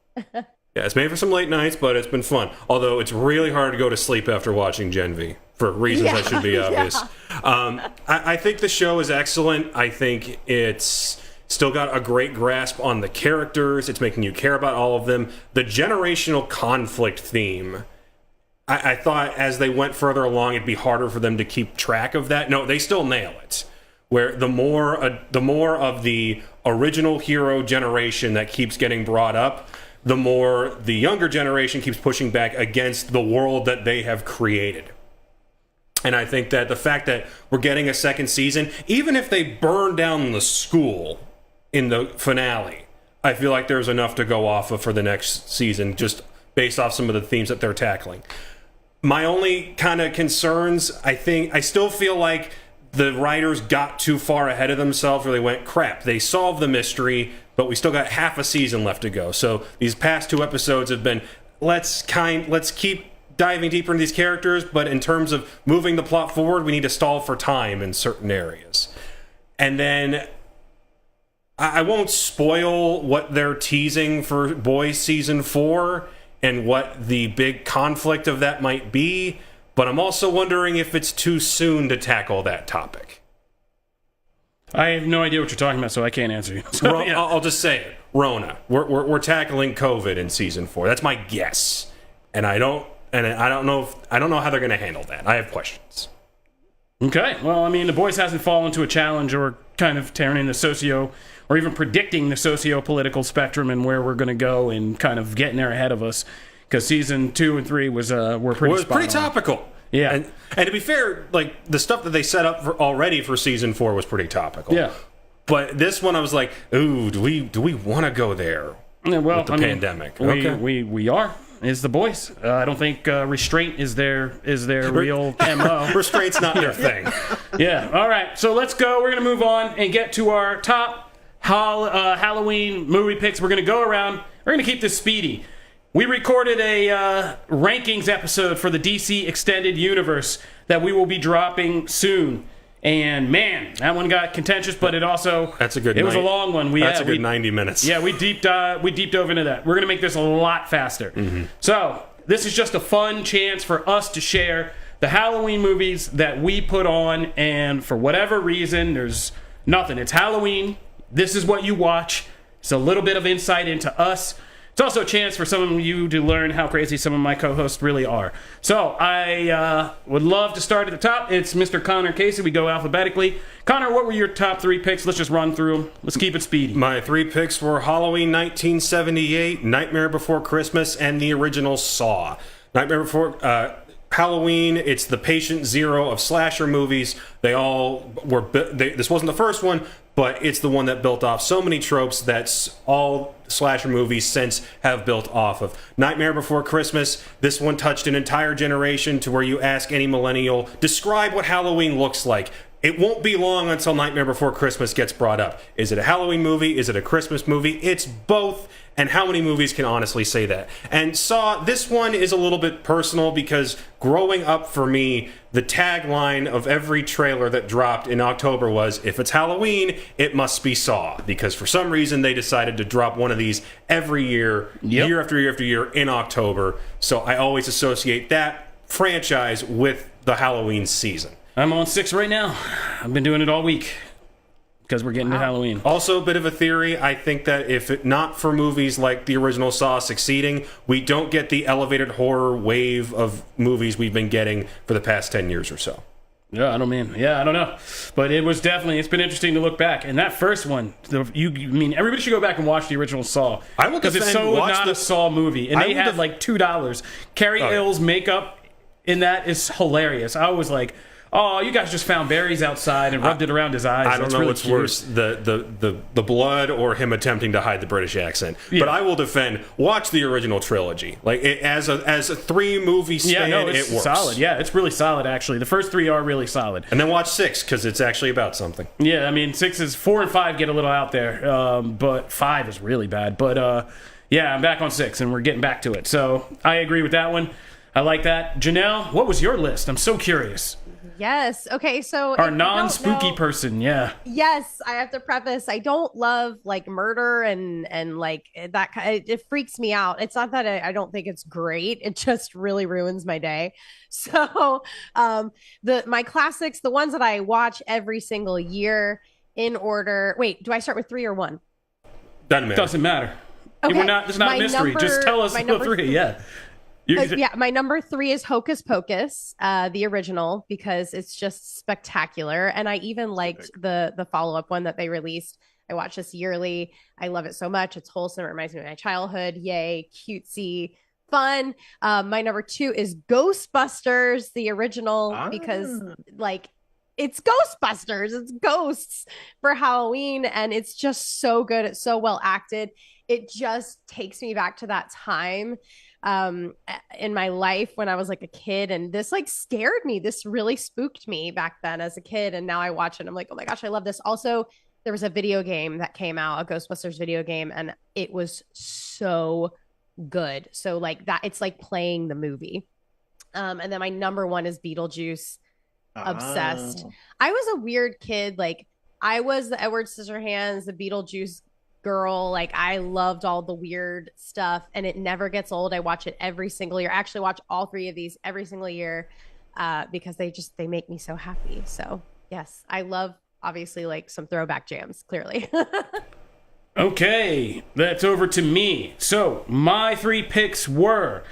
Yeah, it's made for some late nights, but it's been fun. Although it's really hard to go to sleep after watching Gen V, for reasons that should be obvious. I think the show is excellent. I think it's still got a great grasp on the characters. It's making you care about all of them. The generational conflict theme, I thought as they went further along, it'd be harder for them to keep track of that. No, they still nail it. Where the more of the original hero generation that keeps getting brought up, the more the younger generation keeps pushing back against the world that they have created. And I think that the fact that we're getting a second season, even if they burn down the school in the finale, I feel like there's enough to go off of for the next season, just based off some of the themes that they're tackling. My only kind of concerns, I still feel like the writers got too far ahead of themselves, where they went, crap, they solved the mystery, but we still got half a season left to go. So these past two episodes have been, let's keep diving deeper into these characters, but in terms of moving the plot forward, we need to stall for time in certain areas. And then I won't spoil what they're teasing for Boys Season 4 and what the big conflict of that might be, but I'm also wondering if it's too soon to tackle that topic. I have no idea what you're talking about, so I can't answer you. So, I'll just say it. Rona. We're tackling COVID in Season 4. That's my guess. And I don't know how they're going to handle that. I have questions. Okay. Well, I mean, The Boys hasn't fallen into a challenge or kind of tearing in the or even predicting the socio-political spectrum and where we're going to go and kind of getting there ahead of us. because season 2 and 3 were pretty was spot pretty on. topical. Yeah. And to be fair, like the stuff that they set up already for season 4 was pretty topical. Yeah. But this one, I was like, ooh, do we want to go there? Yeah, well, with the pandemic. We are. Is the boys. I don't think restraint is their real MO. Restraint's not their thing. Yeah. All right. So let's go. We're going to move on and get to our top Halloween movie picks. We're going to go around. We're going to keep this speedy. We recorded a rankings episode for the DC Extended Universe that we will be dropping soon. And man, that one got contentious, but it also was a long one. That's a good 90 minutes. Yeah, we deep dove into that. We're gonna make this a lot faster. Mm-hmm. So this is just a fun chance for us to share the Halloween movies that we put on, and for whatever reason, there's nothing. It's Halloween. This is what you watch. It's a little bit of insight into us. It's also a chance for some of you to learn how crazy some of my co-hosts really are. So I would love to start at the top. It's Mr. Connor Casey. We go alphabetically. Connor, what were your top 3 picks? Let's just run through them. Let's keep it speedy. My 3 picks were Halloween 1978, Nightmare Before Christmas, and the original Saw. Nightmare Before Halloween, it's the patient zero of slasher movies. They all were... this wasn't the first one, but it's the one that built off so many tropes that all slasher movies since have built off of. Nightmare Before Christmas, this one touched an entire generation to where you ask any millennial, describe what Halloween looks like. It won't be long until Nightmare Before Christmas gets brought up. Is it a Halloween movie? Is it a Christmas movie? It's both. And how many movies can honestly say that? And Saw, this one is a little bit personal because growing up for me, the tagline of every trailer that dropped in October was, if it's Halloween, it must be Saw. Because for some reason, they decided to drop one of these every year, year after year after year in October. So I always associate that franchise with the Halloween season. I'm on 6 right now. I've been doing it all week because we're getting to Halloween. Also, a bit of a theory. I think that if it not for movies like the original Saw succeeding, we don't get the elevated horror wave of movies we've been getting for the past 10 years or so. Yeah, I don't know. But it's been interesting to look back. And that first one, everybody should go back and watch the original Saw. I will because it's so not a Saw movie. And they had like $2. Carrie Hill's makeup in that is hilarious. I was like, oh, you guys just found berries outside and rubbed it around his eyes. I don't know really what's worse, the blood or him attempting to hide the British accent. Yeah. But I will defend, watch the original trilogy. Like, as a 3-movie span, it's it works. solid. Yeah, it's really solid, actually. The first 3 are really solid. And then watch 6, because it's actually about something. Yeah, I mean, 4 and 5 get a little out there, but 5 is really bad. But, yeah, I'm back on 6, and we're getting back to it. So I agree with that one. I like that. Janelle, what was your list? I'm so curious. Yes. Okay. So our non-spooky person. Yeah. Yes. I have to preface. I don't love like murder and like that. It freaks me out. It's not that I don't think it's great. It just really ruins my day. So my classics, the ones that I watch every single year in order. Wait, do I start with 3 or 1? Doesn't matter. Okay. It's not a mystery. Just tell us the 3. Yeah. My number 3 is Hocus Pocus, the original, because it's just spectacular. And I even liked the follow-up one that they released. I watch this yearly. I love it so much. It's wholesome. It reminds me of my childhood. Yay, cutesy, fun. My number 2 is Ghostbusters, the original, because like it's Ghostbusters. It's ghosts for Halloween. And it's just so good. It's so well acted. It just takes me back to that time in my life when I was like a kid, and this like scared me. This really spooked me back then as a kid, and now I watch it and I'm like, oh my gosh, I love this. Also, there was a video game that came out, a Ghostbusters video game, and it was so good. So like that, it's like playing the movie. And then my number 1 is Beetlejuice. Obsessed. I was a weird kid. Like I was the Edward Scissorhands, the Beetlejuice girl. Like I loved all the weird stuff, and it never gets old. I watch it every single year. I actually watch all 3 of these every single year because they make me so happy. So yes, I love obviously like some throwback jams, clearly. Okay, that's over to me. So my 3 picks were,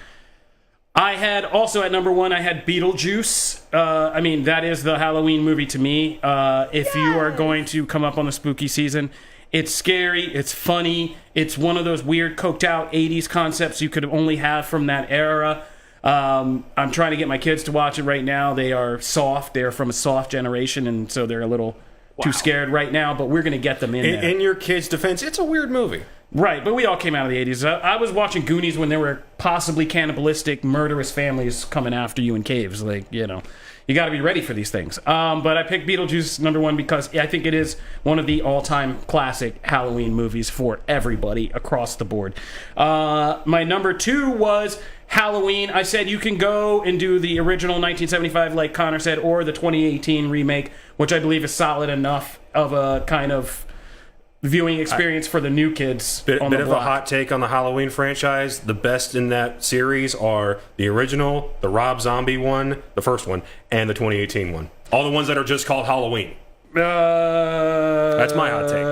I had also at number 1, I had Beetlejuice. I mean, that is the Halloween movie to me. If you are going to come up on the spooky season, It's scary. It's funny. It's one of those weird coked out 80s concepts you could only have from that era. I'm trying to get my kids to watch it right now. They are soft. They're from a soft generation, and so they're a little too scared right now, but we're going to get them in there. In your kids' defense, it's a weird movie. Right, but we all came out of the 80s. I was watching Goonies when there were possibly cannibalistic, murderous families coming after you in caves. Like, you know, you got to be ready for these things. But I picked Beetlejuice number 1 because I think it is one of the all-time classic Halloween movies for everybody across the board. My number 2 was Halloween. I said you can go and do the original 1975, like Connor said, or the 2018 remake, which I believe is solid enough of a kind of viewing experience for the new kids. Bit of a hot take on the Halloween franchise. The best in that series are the original, the Rob Zombie one, the first one, and the 2018 one. All the ones that are just called Halloween. That's my hot take.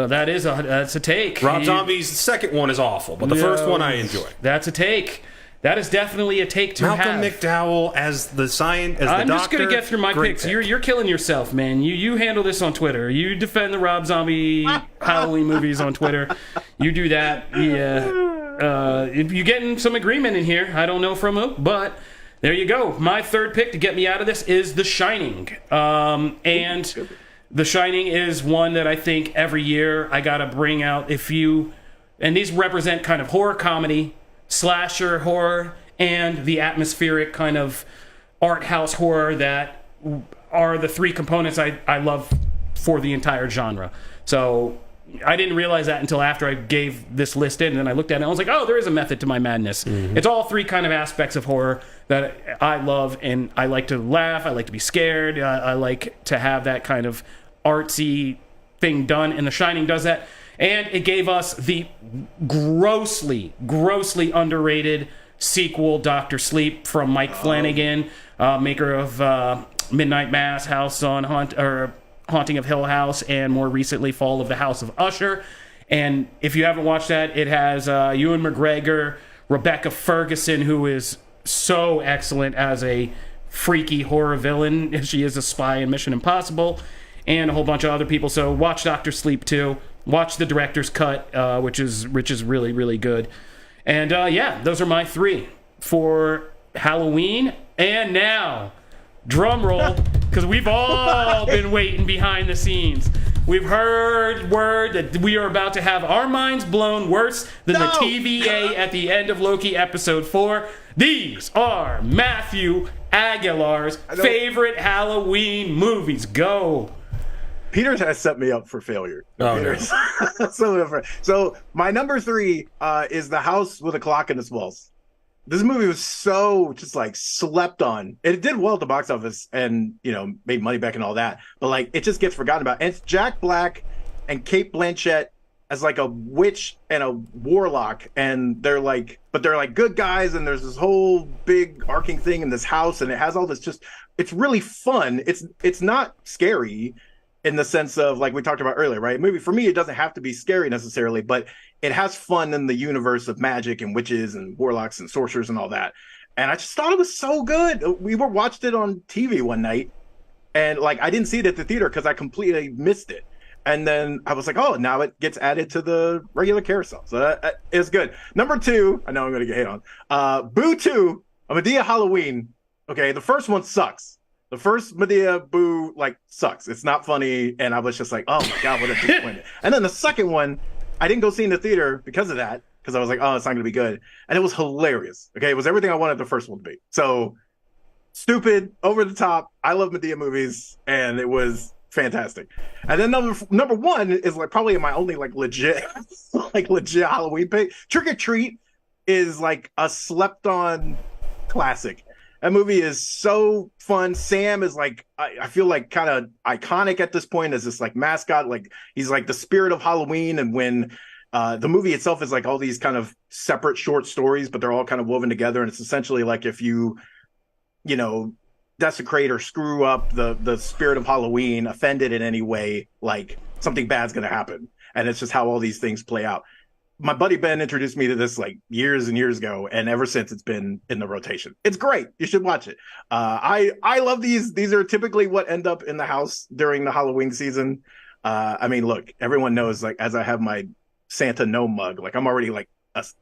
That's a take. Rob Zombie's second one is awful, but the first one I enjoy. That's a take. That is definitely a take to Malcolm have. McDowell as the doctor. I'm just going to get through my picks. You're killing yourself, man. You handle this on Twitter. You defend the Rob Zombie Halloween movies on Twitter. You do that. Yeah. You're getting some agreement in here. I don't know from who, but there you go. My third pick to get me out of this is The Shining. And The Shining is one that I think every year I got to bring out. And these represent kind of horror comedy, slasher horror, and the atmospheric kind of art house horror that are the 3 components I love for the entire genre. So I didn't realize that until after I gave this list in, and then I looked at it and I was like, oh, there is a method to my madness. Mm-hmm. It's all 3 kind of aspects of horror that I love, and I like to laugh, I like to be scared, I like to have that kind of artsy thing done, and The Shining does that. And it gave us the grossly underrated sequel, Dr. Sleep, from Mike Flanagan, maker of Midnight Mass, Haunting of Hill House, and more recently, Fall of the House of Usher. And if you haven't watched that, it has Ewan McGregor, Rebecca Ferguson, who is so excellent as a freaky horror villain. She is a spy in Mission Impossible, and a whole bunch of other people. So watch Dr. Sleep too. Watch the director's cut, which is really, really good. And those are my 3 for Halloween. And now, drum roll, because we've all been waiting behind the scenes. We've heard word that we are about to have our minds blown worse than the TVA at the end of Loki episode 4. These are Matthew Aguilar's favorite Halloween movies. Go. Peter has set me up for failure. Oh, no. So my number 3 is The House with a Clock in its Walls. This movie was so just like slept on. It did well at the box office and, you know, made money back and all that. But like, it just gets forgotten about. And it's Jack Black and Cate Blanchett as like a witch and a warlock. And they're like good guys. And there's this whole big arcing thing in this house. And it has all this it's really fun. It's not scary in the sense of, like we talked about earlier, right? Maybe for me, it doesn't have to be scary necessarily, but it has fun in the universe of magic and witches and warlocks and sorcerers and all that. And I just thought it was so good. We watched it on TV one night, and like I didn't see it at the theater because I completely missed it. And then I was like, oh, now it gets added to the regular carousel. So it's good. Number 2, I know I'm going to get hit on. Boo 2, a Medea Halloween. Okay, the first one sucks. The first Medea Boo sucks. It's not funny, and I was just like, oh my god, what a disappointment. And then the second one, I didn't go see in the theater because of that, because I was like, oh, it's not going to be good. And it was hilarious. Okay, it was everything I wanted the first one to be. So stupid, over the top. I love Medea movies, and it was fantastic. And then number 1 is like probably my only legit Halloween pick. Trick or Treat is like a slept on classic. That movie is so fun. Sam is like, I feel like kind of iconic at this point as this like mascot. Like he's like the spirit of Halloween. And when the movie itself is like all these kind of separate short stories, but they're all kind of woven together. And it's essentially like if you desecrate or screw up the spirit of Halloween, offend it in any way, like something bad's going to happen. And it's just how all these things play out. My buddy Ben introduced me to this like years and years ago, and ever since it's been in the rotation. It's great. You should watch it. I love these. These are typically what end up in the house during the Halloween season. I mean, look, everyone knows, like, as I have my Santa No mug, like, I'm already like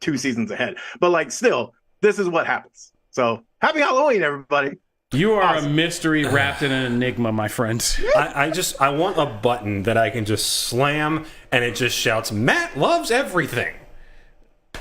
2 seasons ahead. But like, still, this is what happens. So happy Halloween, everybody. You are Awesome. a mystery wrapped in an enigma, my friends. I want a button that I can just slam and it just shouts, Matt loves everything.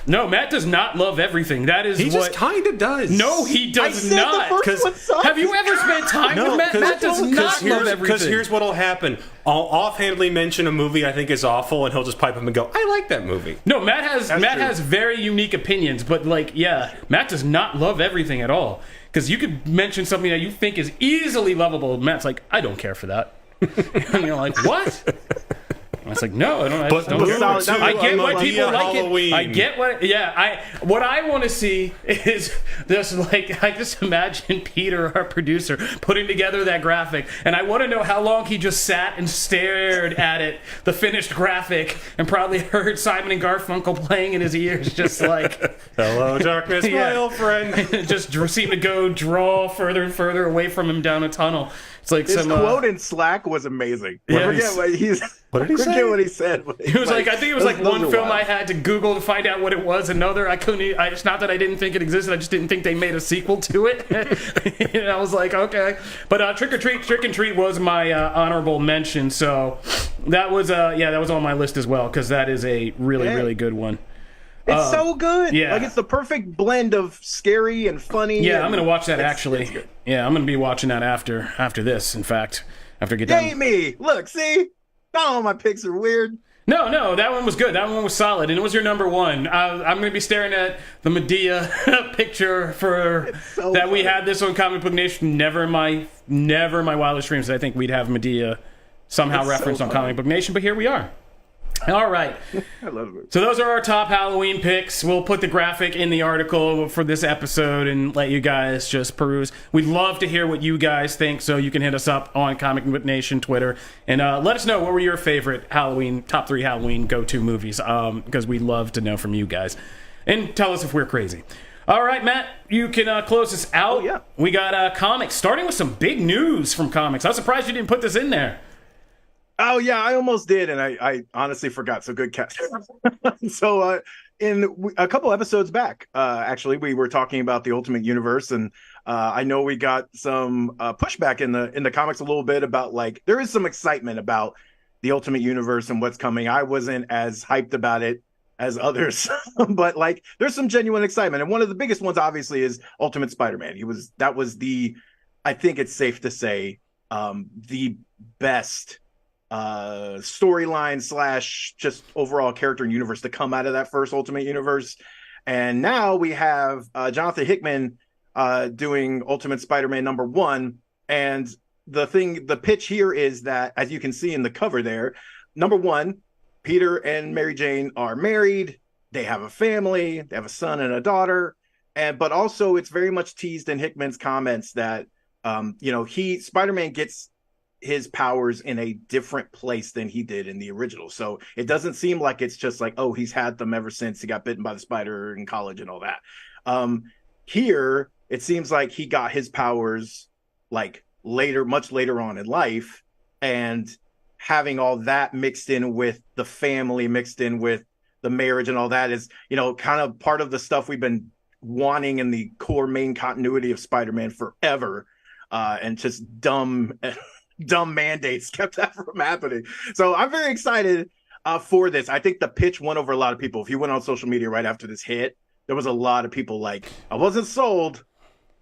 No, Matt does not love everything. That is He what. just kind of does. No, he I does said not. the first one sucks. Have you ever spent time No, with Matt? Matt does not love everything. Because here's what'll happen. I'll offhandedly mention a movie I think is awful, and he'll just pipe up and go, I like that movie. No, Matt That's true. has very unique opinions, but like, yeah, Matt does not love everything at all. Because you could mention something that you think is easily lovable, and Matt's like, I don't care for that. And you're like, what? And it's like, no, I don't. I just don't care. I get why people like it. I get what. Yeah, what I want to see is this. Like, I just imagine Peter, our producer, putting together that graphic, and I want to know how long he just sat and stared at it, the finished graphic, and probably heard Simon and Garfunkel playing in his ears, just like, Hello, darkness, my old friend. just seemed to go draw further and further away from him down a tunnel. It's like His some quote in Slack was amazing. Yeah, I forget What did he say? Forget what he said. It was like, I think it was like those one are film wild. I had to Google to find out what it was. Another, I couldn't. It's not that I didn't think it existed. I just didn't think they made a sequel to it. And I was like, okay. But Trick and Treat was my honorable mention. So that was that was on my list as well, because that is a really good one. It's so good. yeah. Like, it's the perfect blend of scary and funny. Yeah, and I'm gonna watch that it's actually. good. Yeah, I'm gonna be watching that after this. In fact, after I get Yay done. me! Look, see? Not all my picks are weird. No, that one was good. That one was solid, and it was your number one. I'm going to be staring at the Medea picture for so that we funny. had this on Comic Book Nation. Never in my wildest dreams did I think we'd have Medea somehow It's so referenced on funny. Comic Book Nation, but here we are. All right. I love it. So those are our top Halloween picks. We'll put the graphic in the article for this episode and let you guys just peruse. We'd love to hear what you guys think, so you can hit us up on Comic Book Nation Twitter and let us know what were your favorite top 3 Halloween go-to movies, because we'd love to know from you guys. And tell us if we're crazy. All right, Matt, you can close us out. Oh, yeah. We got comics, starting with some big news from comics. I was surprised you didn't put this in there. Oh yeah, I almost did, and I honestly forgot. So good catch. So in a couple episodes back, actually, we were talking about the Ultimate Universe, and I know we got some pushback in the comics a little bit about, like, there is some excitement about the Ultimate Universe and what's coming. I wasn't as hyped about it as others, but like, there's some genuine excitement, and one of the biggest ones obviously is Ultimate Spider-Man. That was I think it's safe to say, the best storyline / just overall character and universe to come out of that first Ultimate Universe. And now we have Jonathan Hickman doing Ultimate Spider-Man #1. And the pitch here is that, as you can see in the cover there, #1, Peter and Mary Jane are married, they have a family, they have a son and a daughter, but also it's very much teased in Hickman's comments that Spider-Man gets his powers in a different place than he did in the original. So it doesn't seem like it's just like, oh, he's had them ever since he got bitten by the spider in college and all that. Here, it seems like he got his powers like much later on in life, and having all that mixed in with the family, mixed in with the marriage and all that is, kind of part of the stuff we've been wanting in the core main continuity of Spider-Man forever. And just dumb mandates kept that from happening. So I'm very excited for this. I think the pitch won over a lot of people. If you went on social media right after this hit, there was a lot of people like, I wasn't sold,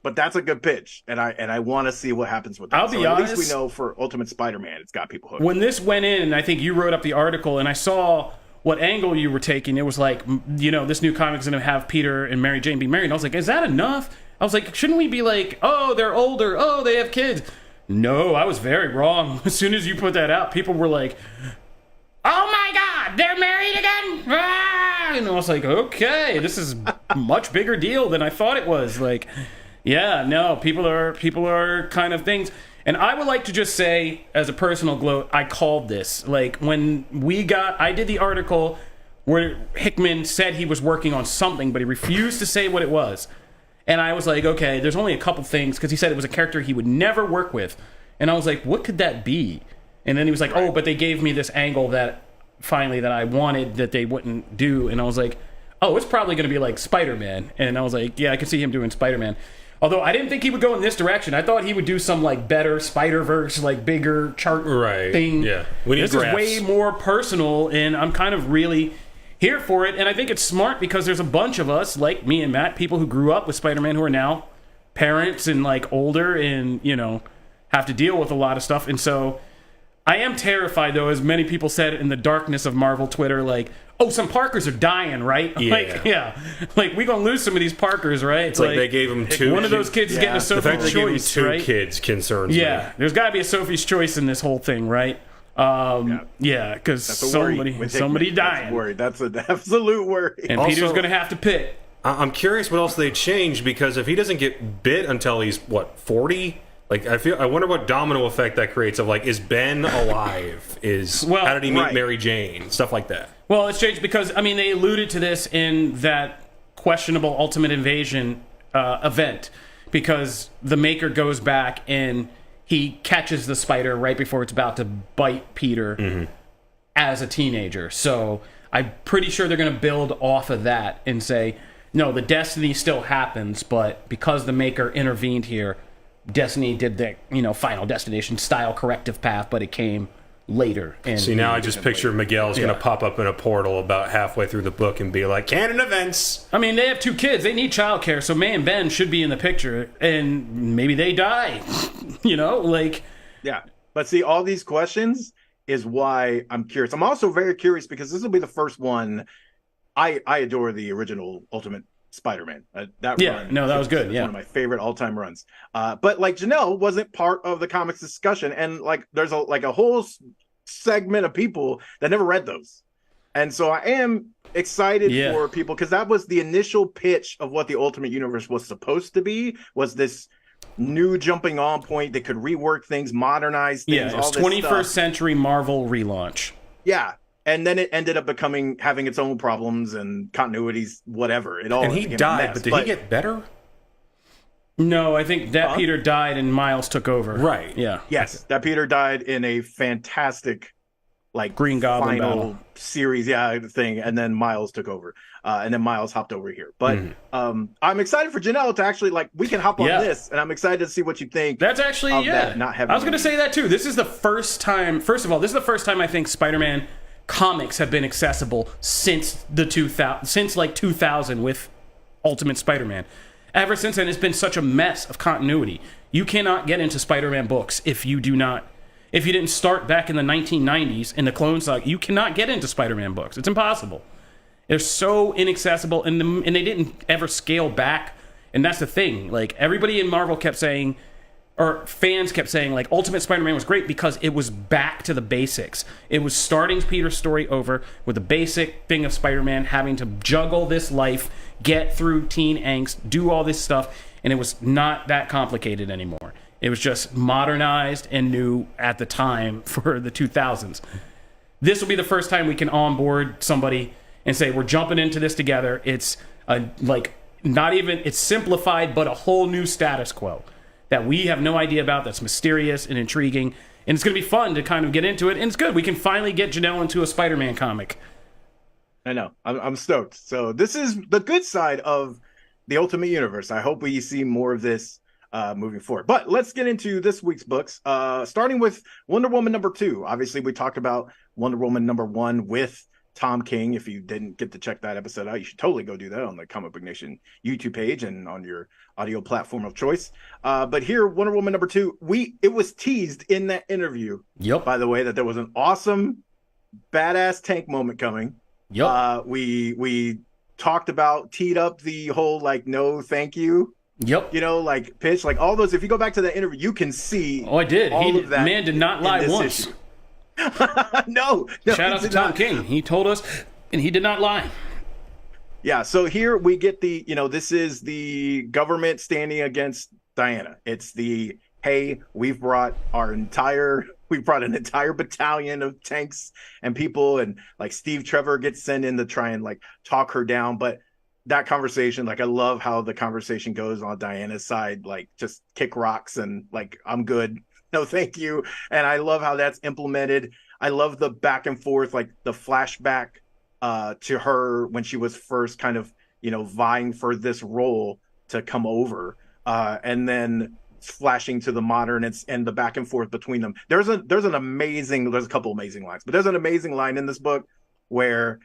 but that's a good pitch, and I want to see what happens with that. I'll be honest, at least we know for Ultimate Spider-Man, it's got people hooked. When this went in, and I think you wrote up the article, and I saw what angle you were taking, it was like, this new comic's going to have Peter and Mary Jane be married. And I was like, is that enough? I was like, shouldn't we be like, oh, they're older, oh, they have kids? No, I was very wrong. As soon as you put that out, people were like, oh my God, they're married again? Ah! And I was like, okay, this is a much bigger deal than I thought it was. Like, yeah, no, people are kind of things. And I would like to just say, as a personal gloat, I called this. Like, when I did the article where Hickman said he was working on something, but he refused to say what it was. And I was like, okay, there's only a couple things, because he said it was a character he would never work with. And I was like, what could that be? And then he was like, oh, but they gave me this angle that finally that I wanted that they wouldn't do. And I was like, oh, it's probably going to be like Spider-Man. And I was like, yeah, I can see him doing Spider-Man. Although I didn't think he would go in this direction. I thought he would do some like better Spider-Verse, like bigger chart thing. Yeah. This is way more personal, and I'm kind of really here for it. And I think it's smart because there's a bunch of us, like me and Matt, people who grew up with Spider-Man who are now parents and like older and, you know, have to deal with a lot of stuff. And so I am terrified, though, as many people said in the darkness of Marvel Twitter, like, oh, some Parkers are dying, right? Yeah. Like, we're going to lose some of these Parkers, right? It's like they gave him two. One of those kids is getting a Sophie's Choice, two right? kids concerns me. There's got to be a Sophie's Choice in this whole thing, right? Because somebody dying. That's an absolute worry. And Also, Peter's going to have to pick. I'm curious what else they changed, because if he doesn't get bit until he's, 40? Like, I wonder what domino effect that creates of, like, is Ben alive? How did he meet Mary Jane? Stuff like that. Well, it's changed because, I mean, they alluded to this in that questionable Ultimate Invasion event, because the Maker goes back and he catches the spider right before it's about to bite Peter as a teenager. So I'm pretty sure they're going to build off of that and say, no, the destiny still happens, but because the Maker intervened here, Destiny did the, Final Destination style corrective path, but it came later. And see, now I just picture Miguel's going to pop up in a portal about halfway through the book and be like, canon events. I mean, they have 2 kids. They need childcare, so May and Ben should be in the picture, and maybe they die. Yeah. But see, all these questions is why I'm curious. I'm also very curious because this will be the first one. I adore the original Ultimate Spider-Man. That was good. One of my favorite all-time runs. But like Janelle wasn't part of the comics discussion, and like there's a whole segment of people that never read those, and so I am excited for people because that was the initial pitch of what the Ultimate Universe was supposed to be. Was this new jumping on point that could rework things, modernize things? Yeah, it was 21st century Marvel relaunch. Yeah. And then it ended up having its own problems and continuities, whatever. And he died, but did he get better? No, I think that Peter died and Miles took over. Right. Yeah. Yes, that Peter died in a fantastic, Green Goblin final series, thing, and then Miles took over, and then Miles hopped over here. But I'm excited for Janelle to actually we can hop on this, and I'm excited to see what you think. That's actually that not having. I was going to say that too. This is the first time. First of all, this is the first time I think Spider-Man comics have been accessible since 2000 with Ultimate Spider-Man. Ever since then, it's been such a mess of continuity. You cannot get into Spider-Man books if you didn't start back in the 1990s in the Clone Saga. You cannot get into Spider-Man books. It's impossible. They're so inaccessible, and they didn't ever scale back. And that's the thing. Everybody in Marvel kept saying, or fans kept saying, Ultimate Spider-Man was great because it was back to the basics. It was starting Peter's story over with the basic thing of Spider-Man having to juggle this life, get through teen angst, do all this stuff, and it was not that complicated anymore. It was just modernized and new at the time for the 2000s. This will be the first time we can onboard somebody and say, we're jumping into this together. It's it's simplified, but a whole new status quo that we have no idea about, that's mysterious and intriguing, and it's going to be fun to kind of get into it, and it's good. We can finally get Janelle into a Spider-Man comic. I know. I'm stoked. So this is the good side of the Ultimate Universe. I hope we see more of this moving forward. But let's get into this week's books, starting with Wonder Woman #2. Obviously, we talked about Wonder Woman #1 with Tom King. If you didn't get to check that episode out, you should totally go do that on the Comic Book Nation YouTube page and on your audio platform of choice. But here, Wonder Woman #2, it was teased in that interview, by the way, that there was an awesome, badass tank moment coming. We talked about, teed up the whole, no, thank you. Pitch, all those. If you go back to that interview, you can see. Oh, I did. Man did not lie once. no. Shout out to Tom King. He told us, and he did not lie. Yeah, so here we get this is the government standing against Diana. It's hey, we've brought an entire battalion of tanks and people, and Steve Trevor gets sent in to try and talk her down. But that conversation, I love how the conversation goes on Diana's side, just kick rocks and I'm good. no thank you. And I love how that's implemented. I love the back and forth, like the flashback to her when she was first kind of, vying for this role to come over, and then flashing to the modern, and the back and forth between them. There's a couple amazing lines, but there's an amazing line in this book where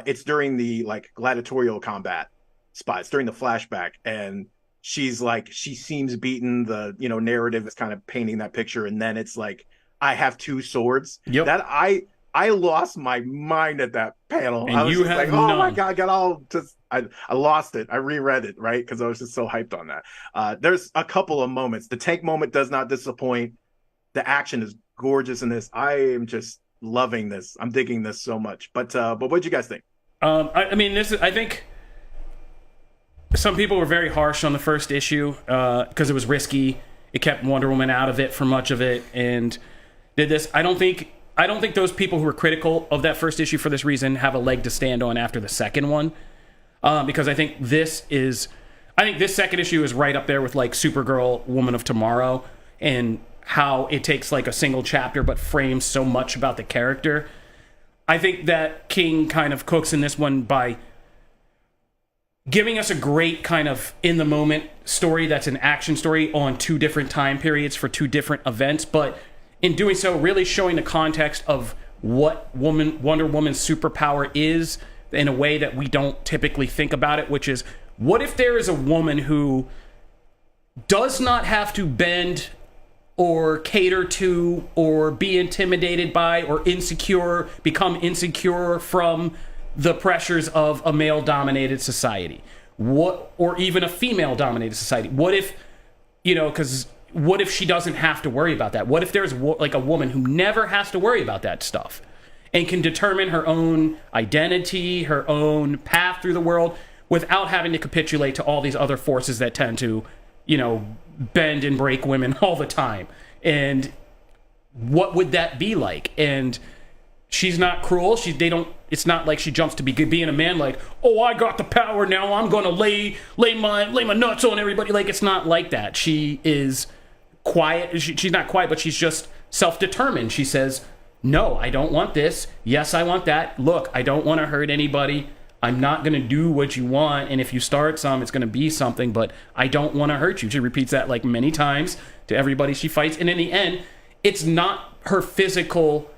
it's during the like gladiatorial combat spot. It's during the flashback, and she's like, she seems beaten. The narrative is kind of painting that picture, and then it's like, I have two swords. Yep. That I lost my mind at that panel. And I was you just have like, oh none. my God, I got all just, I lost it. I reread it, right? Because I was just so hyped on that. There's a couple of moments. The tank moment does not disappoint. The action is gorgeous in this. I am just loving this. I'm digging this so much. But what'd you guys think? I mean, I think some people were very harsh on the first issue because it was risky. It kept Wonder Woman out of it for much of it, and did this. I don't think those people who were critical of that first issue for this reason have a leg to stand on after the second one, because I think this second issue is right up there with like Supergirl, Woman of Tomorrow, and how it takes like a single chapter but frames so much about the character. I think that King kind of cooks in this one by giving us a great kind of in the moment story that's an action story on two different time periods for two different events, but in doing so, really showing the context of what Wonder Woman's superpower is in a way that we don't typically think about it, which is, what if there is a woman who does not have to bend or cater to or be intimidated by or become insecure from the pressures of a male-dominated society, or even a female-dominated society? What if, what if she doesn't have to worry about that? What if there's like a woman who never has to worry about that stuff and can determine her own identity, her own path through the world without having to capitulate to all these other forces that tend to, bend and break women all the time? And what would that be like? And she's not cruel. It's not like she jumps to being a man like, oh, I got the power now, I'm gonna lay my nuts on everybody. Like, it's not like that. She is quiet. She's not quiet, but she's just self-determined. She says, no, I don't want this. Yes, I want that. Look, I don't want to hurt anybody. I'm not going to do what you want. And if you start it's going to be something, but I don't want to hurt you. She repeats that like many times to everybody she fights. And in the end, it's not her physical,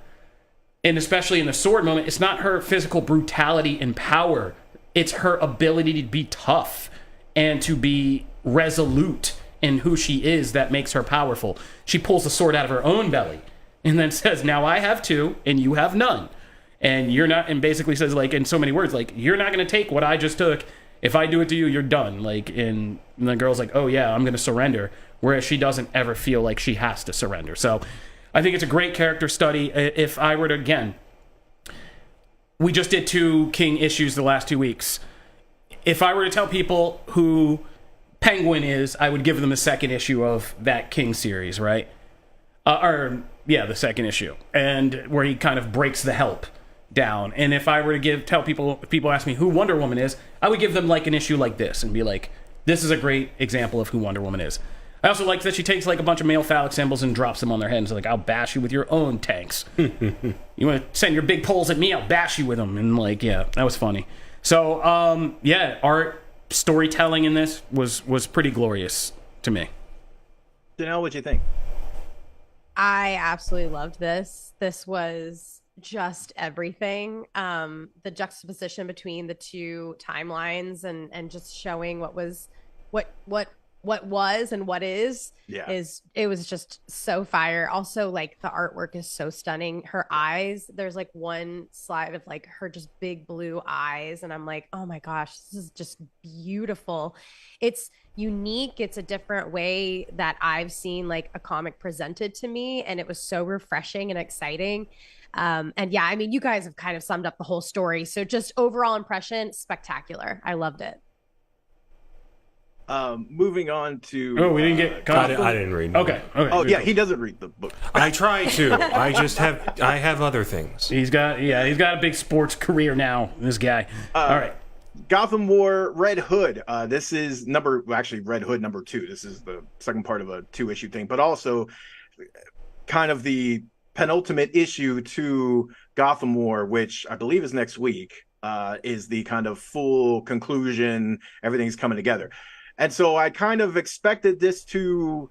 and especially in the sword moment, it's not her physical brutality and power. It's her ability to be tough and to be resolute in who she is that makes her powerful. She pulls the sword out of her own belly and then says, now I have two and you have none. And you're not, and basically says, like, in so many words, like, you're not going to take what I just took. If I do it to you, you're done. Like, and the girl's like, oh yeah, I'm going to surrender. Whereas she doesn't ever feel like she has to surrender. So I think it's a great character study. If I were to, again, we just did 2 King issues the last 2 weeks. If I were to tell people who Penguin is, I would give them the second issue of that King series, right? The second issue. And where he kind of breaks the help down. And if I were to if people ask me who Wonder Woman is, I would give them like an issue like this and be like, this is a great example of who Wonder Woman is. I also like that she takes like a bunch of male phallic symbols and drops them on their head and is like, I'll bash you with your own tanks. You want to send your big poles at me, I'll bash you with them. And like, yeah, that was funny. So art storytelling in this was pretty glorious to me. Janelle, what'd you think? I absolutely loved this. This was just everything. The juxtaposition between the two timelines and just showing what was and what is it was just so fire. Also, like, the artwork is so stunning. Her eyes, there's like one slide of like her just big blue eyes, and I'm like, oh my gosh, this is just beautiful. It's unique. It's a different way that I've seen like a comic presented to me, and it was so refreshing and exciting. And yeah, I mean, you guys have kind of summed up the whole story. So just overall impression, spectacular. I loved it. Moving on to we didn't get I didn't read. Okay. Oh yeah, he doesn't read the book. I try to. I have other things. He's got a big sports career now, this guy. All right. Gotham War Red Hood. This is Red Hood number 2. This is the second part of a 2-issue thing, but also kind of the penultimate issue to Gotham War, which I believe is next week, is the kind of full conclusion. Everything's coming together. And so I kind of expected this to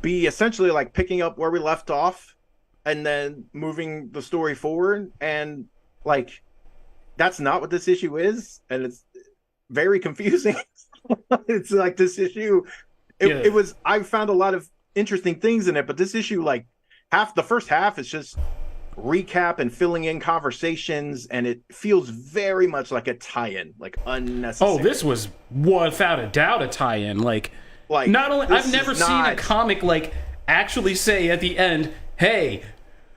be essentially like picking up where we left off and then moving the story forward. And like, that's not what this issue is. And it's very confusing. It's like this issue, it was, I found a lot of interesting things in it, but this issue, like the first half is just recap and filling in conversations, and it feels very much like a tie-in, like unnecessary. Oh, this was without a doubt a tie-in. Like not only I've never seen a comic like actually say at the end, hey,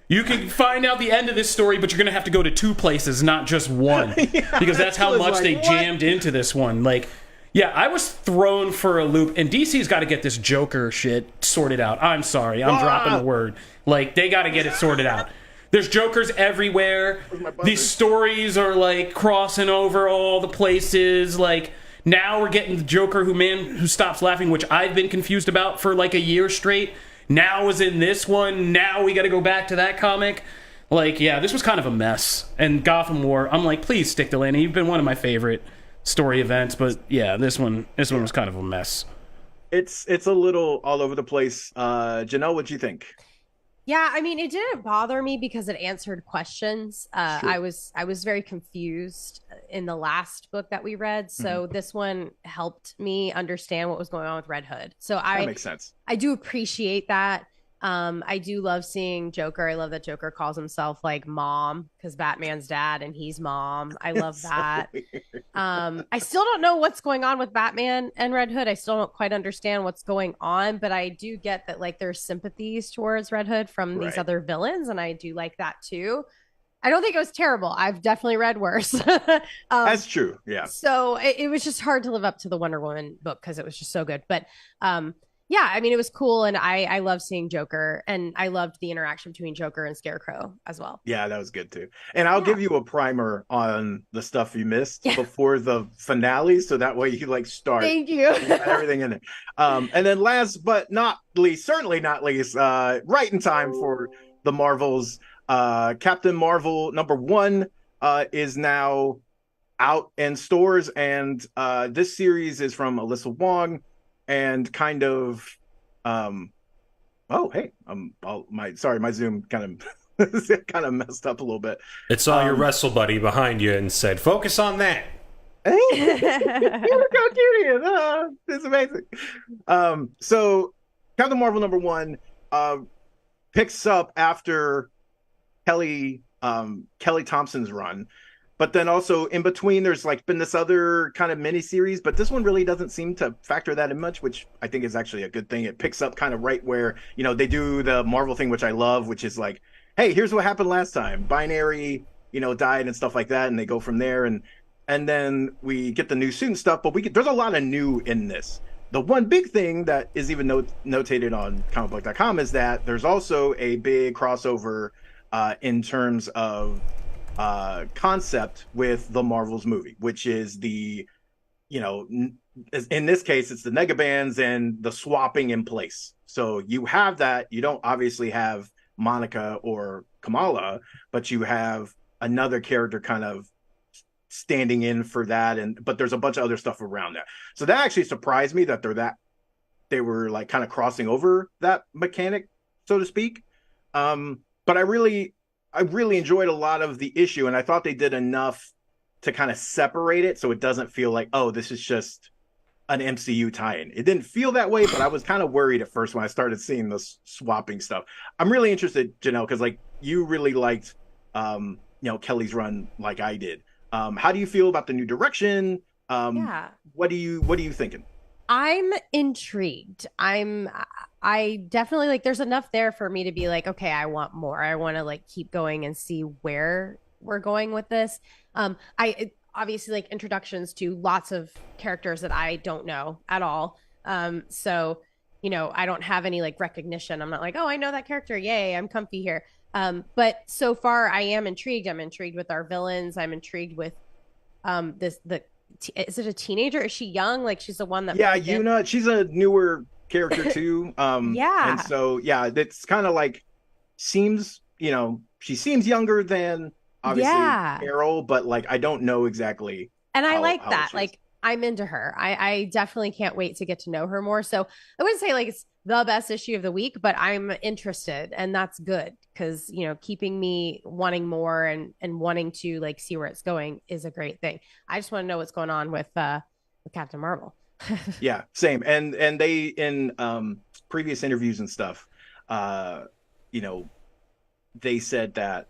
you can find out the end of this story, but you're gonna have to go to 2 places, not just one. Because that's how much they jammed into this one. Like, yeah, I was thrown for a loop, and DC's got to get this Joker shit sorted out. I'm sorry, I'm dropping the word. Like, they got to get it sorted out. There's Jokers everywhere. These stories are like crossing over all the places. Like, now we're getting the Joker who stops laughing, which I've been confused about for like a year straight. Now is in this one. Now we got to go back to that comic. Like, yeah, this was kind of a mess. And Gotham War, I'm like, please stick to landing. You've been one of my favorite story events, but yeah, this one was kind of a mess. It's a little all over the place. Janelle, what'd you think? Yeah, I mean, it didn't bother me because it answered questions. I was very confused in the last book that we read, so this one helped me understand what was going on with Red Hood. So that makes sense. I do appreciate that. I do love seeing Joker. I love that Joker calls himself like mom because Batman's dad and he's mom. I love that. I still don't know what's going on with Batman and Red Hood. I still don't quite understand what's going on, but I do get that like there's sympathies towards Red Hood from these other villains, and I do like that too. I don't think it was terrible. I've definitely read worse. That's true. Yeah. So it was just hard to live up to the Wonder Woman book because it was just so good. But yeah, I mean, it was cool, and I love seeing Joker, and I loved the interaction between Joker and Scarecrow as well. Yeah, that was good too. And I'll give you a primer on the stuff you missed before the finale, so that way you like start. Thank you. Everything in it. And then last but not least, certainly not least, right in time for the Marvels, Captain Marvel #1 is now out in stores, and this series is from Alyssa Wong. And kind of, my Zoom kind of messed up a little bit. It saw your wrestle buddy behind you and said, "Focus on that." Hey, look how cute he is! It's amazing. So Captain Marvel #1 picks up after Kelly Thompson's run. But then also in between, there's like been this other kind of mini series, but this one really doesn't seem to factor that in much, which I think is actually a good thing. It picks up kind of right where, they do the Marvel thing, which I love, which is like, hey, here's what happened last time. Binary, died and stuff like that. And they go from there. And then we get the new suit and stuff, but there's a lot of new in this. The one big thing that is even notated on comicbook.com is that there's also a big crossover in terms of concept with the Marvels movie, which is the, in this case, it's the negabands and the swapping in place. So you have that. You don't obviously have Monica or Kamala, but you have another character kind of standing in for that. But there's a bunch of other stuff around that. So that actually surprised me that they were like kind of crossing over that mechanic, so to speak. But I really enjoyed a lot of the issue, and I thought they did enough to kind of separate it so it doesn't feel like, oh, this is just an MCU tie-in. It didn't feel that way, but I was kind of worried at first when I started seeing the swapping stuff. I'm really interested, Janelle, because like you really liked Kelly's run like I did. How do you feel about the new direction? What are you thinking? I'm intrigued. I definitely like there's enough there for me to be like, okay, I want more. I want to like keep going and see where we're going with this. I obviously like introductions to lots of characters that I don't know at all. So, I don't have any like recognition. I'm not like, oh, I know that character. Yay, I'm comfy here. But so far I am intrigued. I'm intrigued with our villains. I'm intrigued with is it a teenager? Is she young? Like she's the one that she's a newer character too. And so it's kind of like seems, she seems younger than obviously Carol, but like I don't know exactly. And I like that. Like I'm into her. I definitely can't wait to get to know her more. So I wouldn't say like it's the best issue of the week, but I'm interested, and that's good because keeping me wanting more and wanting to like see where it's going is a great thing. I just want to know what's going on with Captain Marvel. Yeah, same. And they in previous interviews and stuff, they said that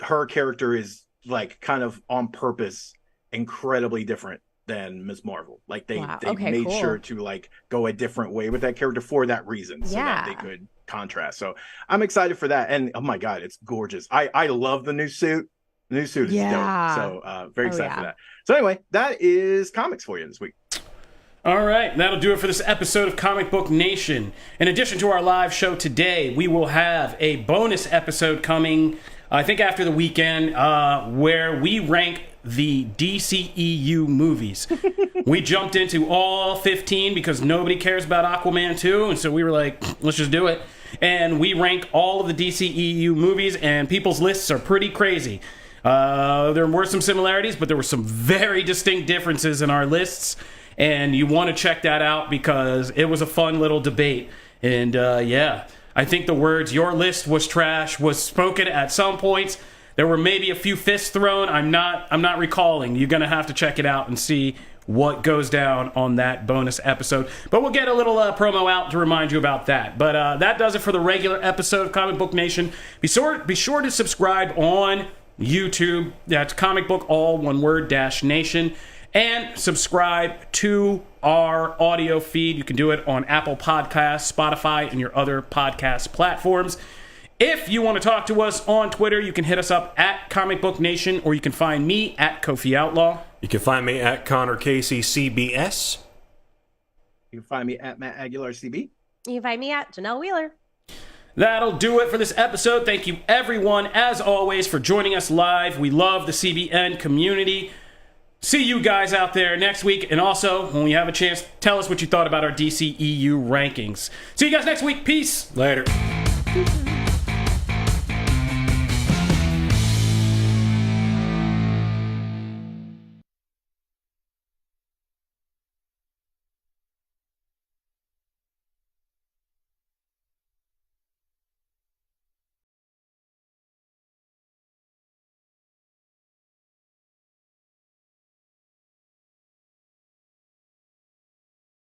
her character is like kind of on purpose incredibly different than Ms. Marvel. Like they made sure to like go a different way with that character for that reason, so that they could contrast. So I'm excited for that. And oh my god, it's gorgeous. I love the new suit. The new suit is dope. So very excited for that. So anyway, that is comics for you this week. All right, that'll do it for this episode of Comic Book Nation. In addition to our live show today, we will have a bonus episode coming, I think after the weekend, where we rank the DCEU movies. We jumped into all 15 because nobody cares about Aquaman 2, and so we were like, let's just do it. And we rank all of the DCEU movies, and people's lists are pretty crazy. There were some similarities, but there were some very distinct differences in our lists. And you want to check that out because it was a fun little debate. And I think the words "your list was trash" was spoken at some points. There were maybe a few fists thrown. I'm not recalling. You're gonna have to check it out and see what goes down on that bonus episode. But we'll get a little promo out to remind you about that. But that does it for the regular episode of Comic Book Nation. Be sure to subscribe on YouTube. That's Comic Book, all one word, -Nation. And subscribe to our audio feed. You can do it on Apple Podcasts, Spotify, and your other podcast platforms. If you want to talk to us on Twitter, you can hit us up at Comic Book Nation, or you can find me at Kofi Outlaw. You can find me at Connor Casey CBS. You can find me at Matt Aguilar CB. You can find me at Janelle Wheeler. That'll do it for this episode. Thank you, everyone, as always, for joining us live. We love the CBN community. See you guys out there next week. And also, when we have a chance, tell us what you thought about our DCEU rankings. See you guys next week. Peace. Later. Peace.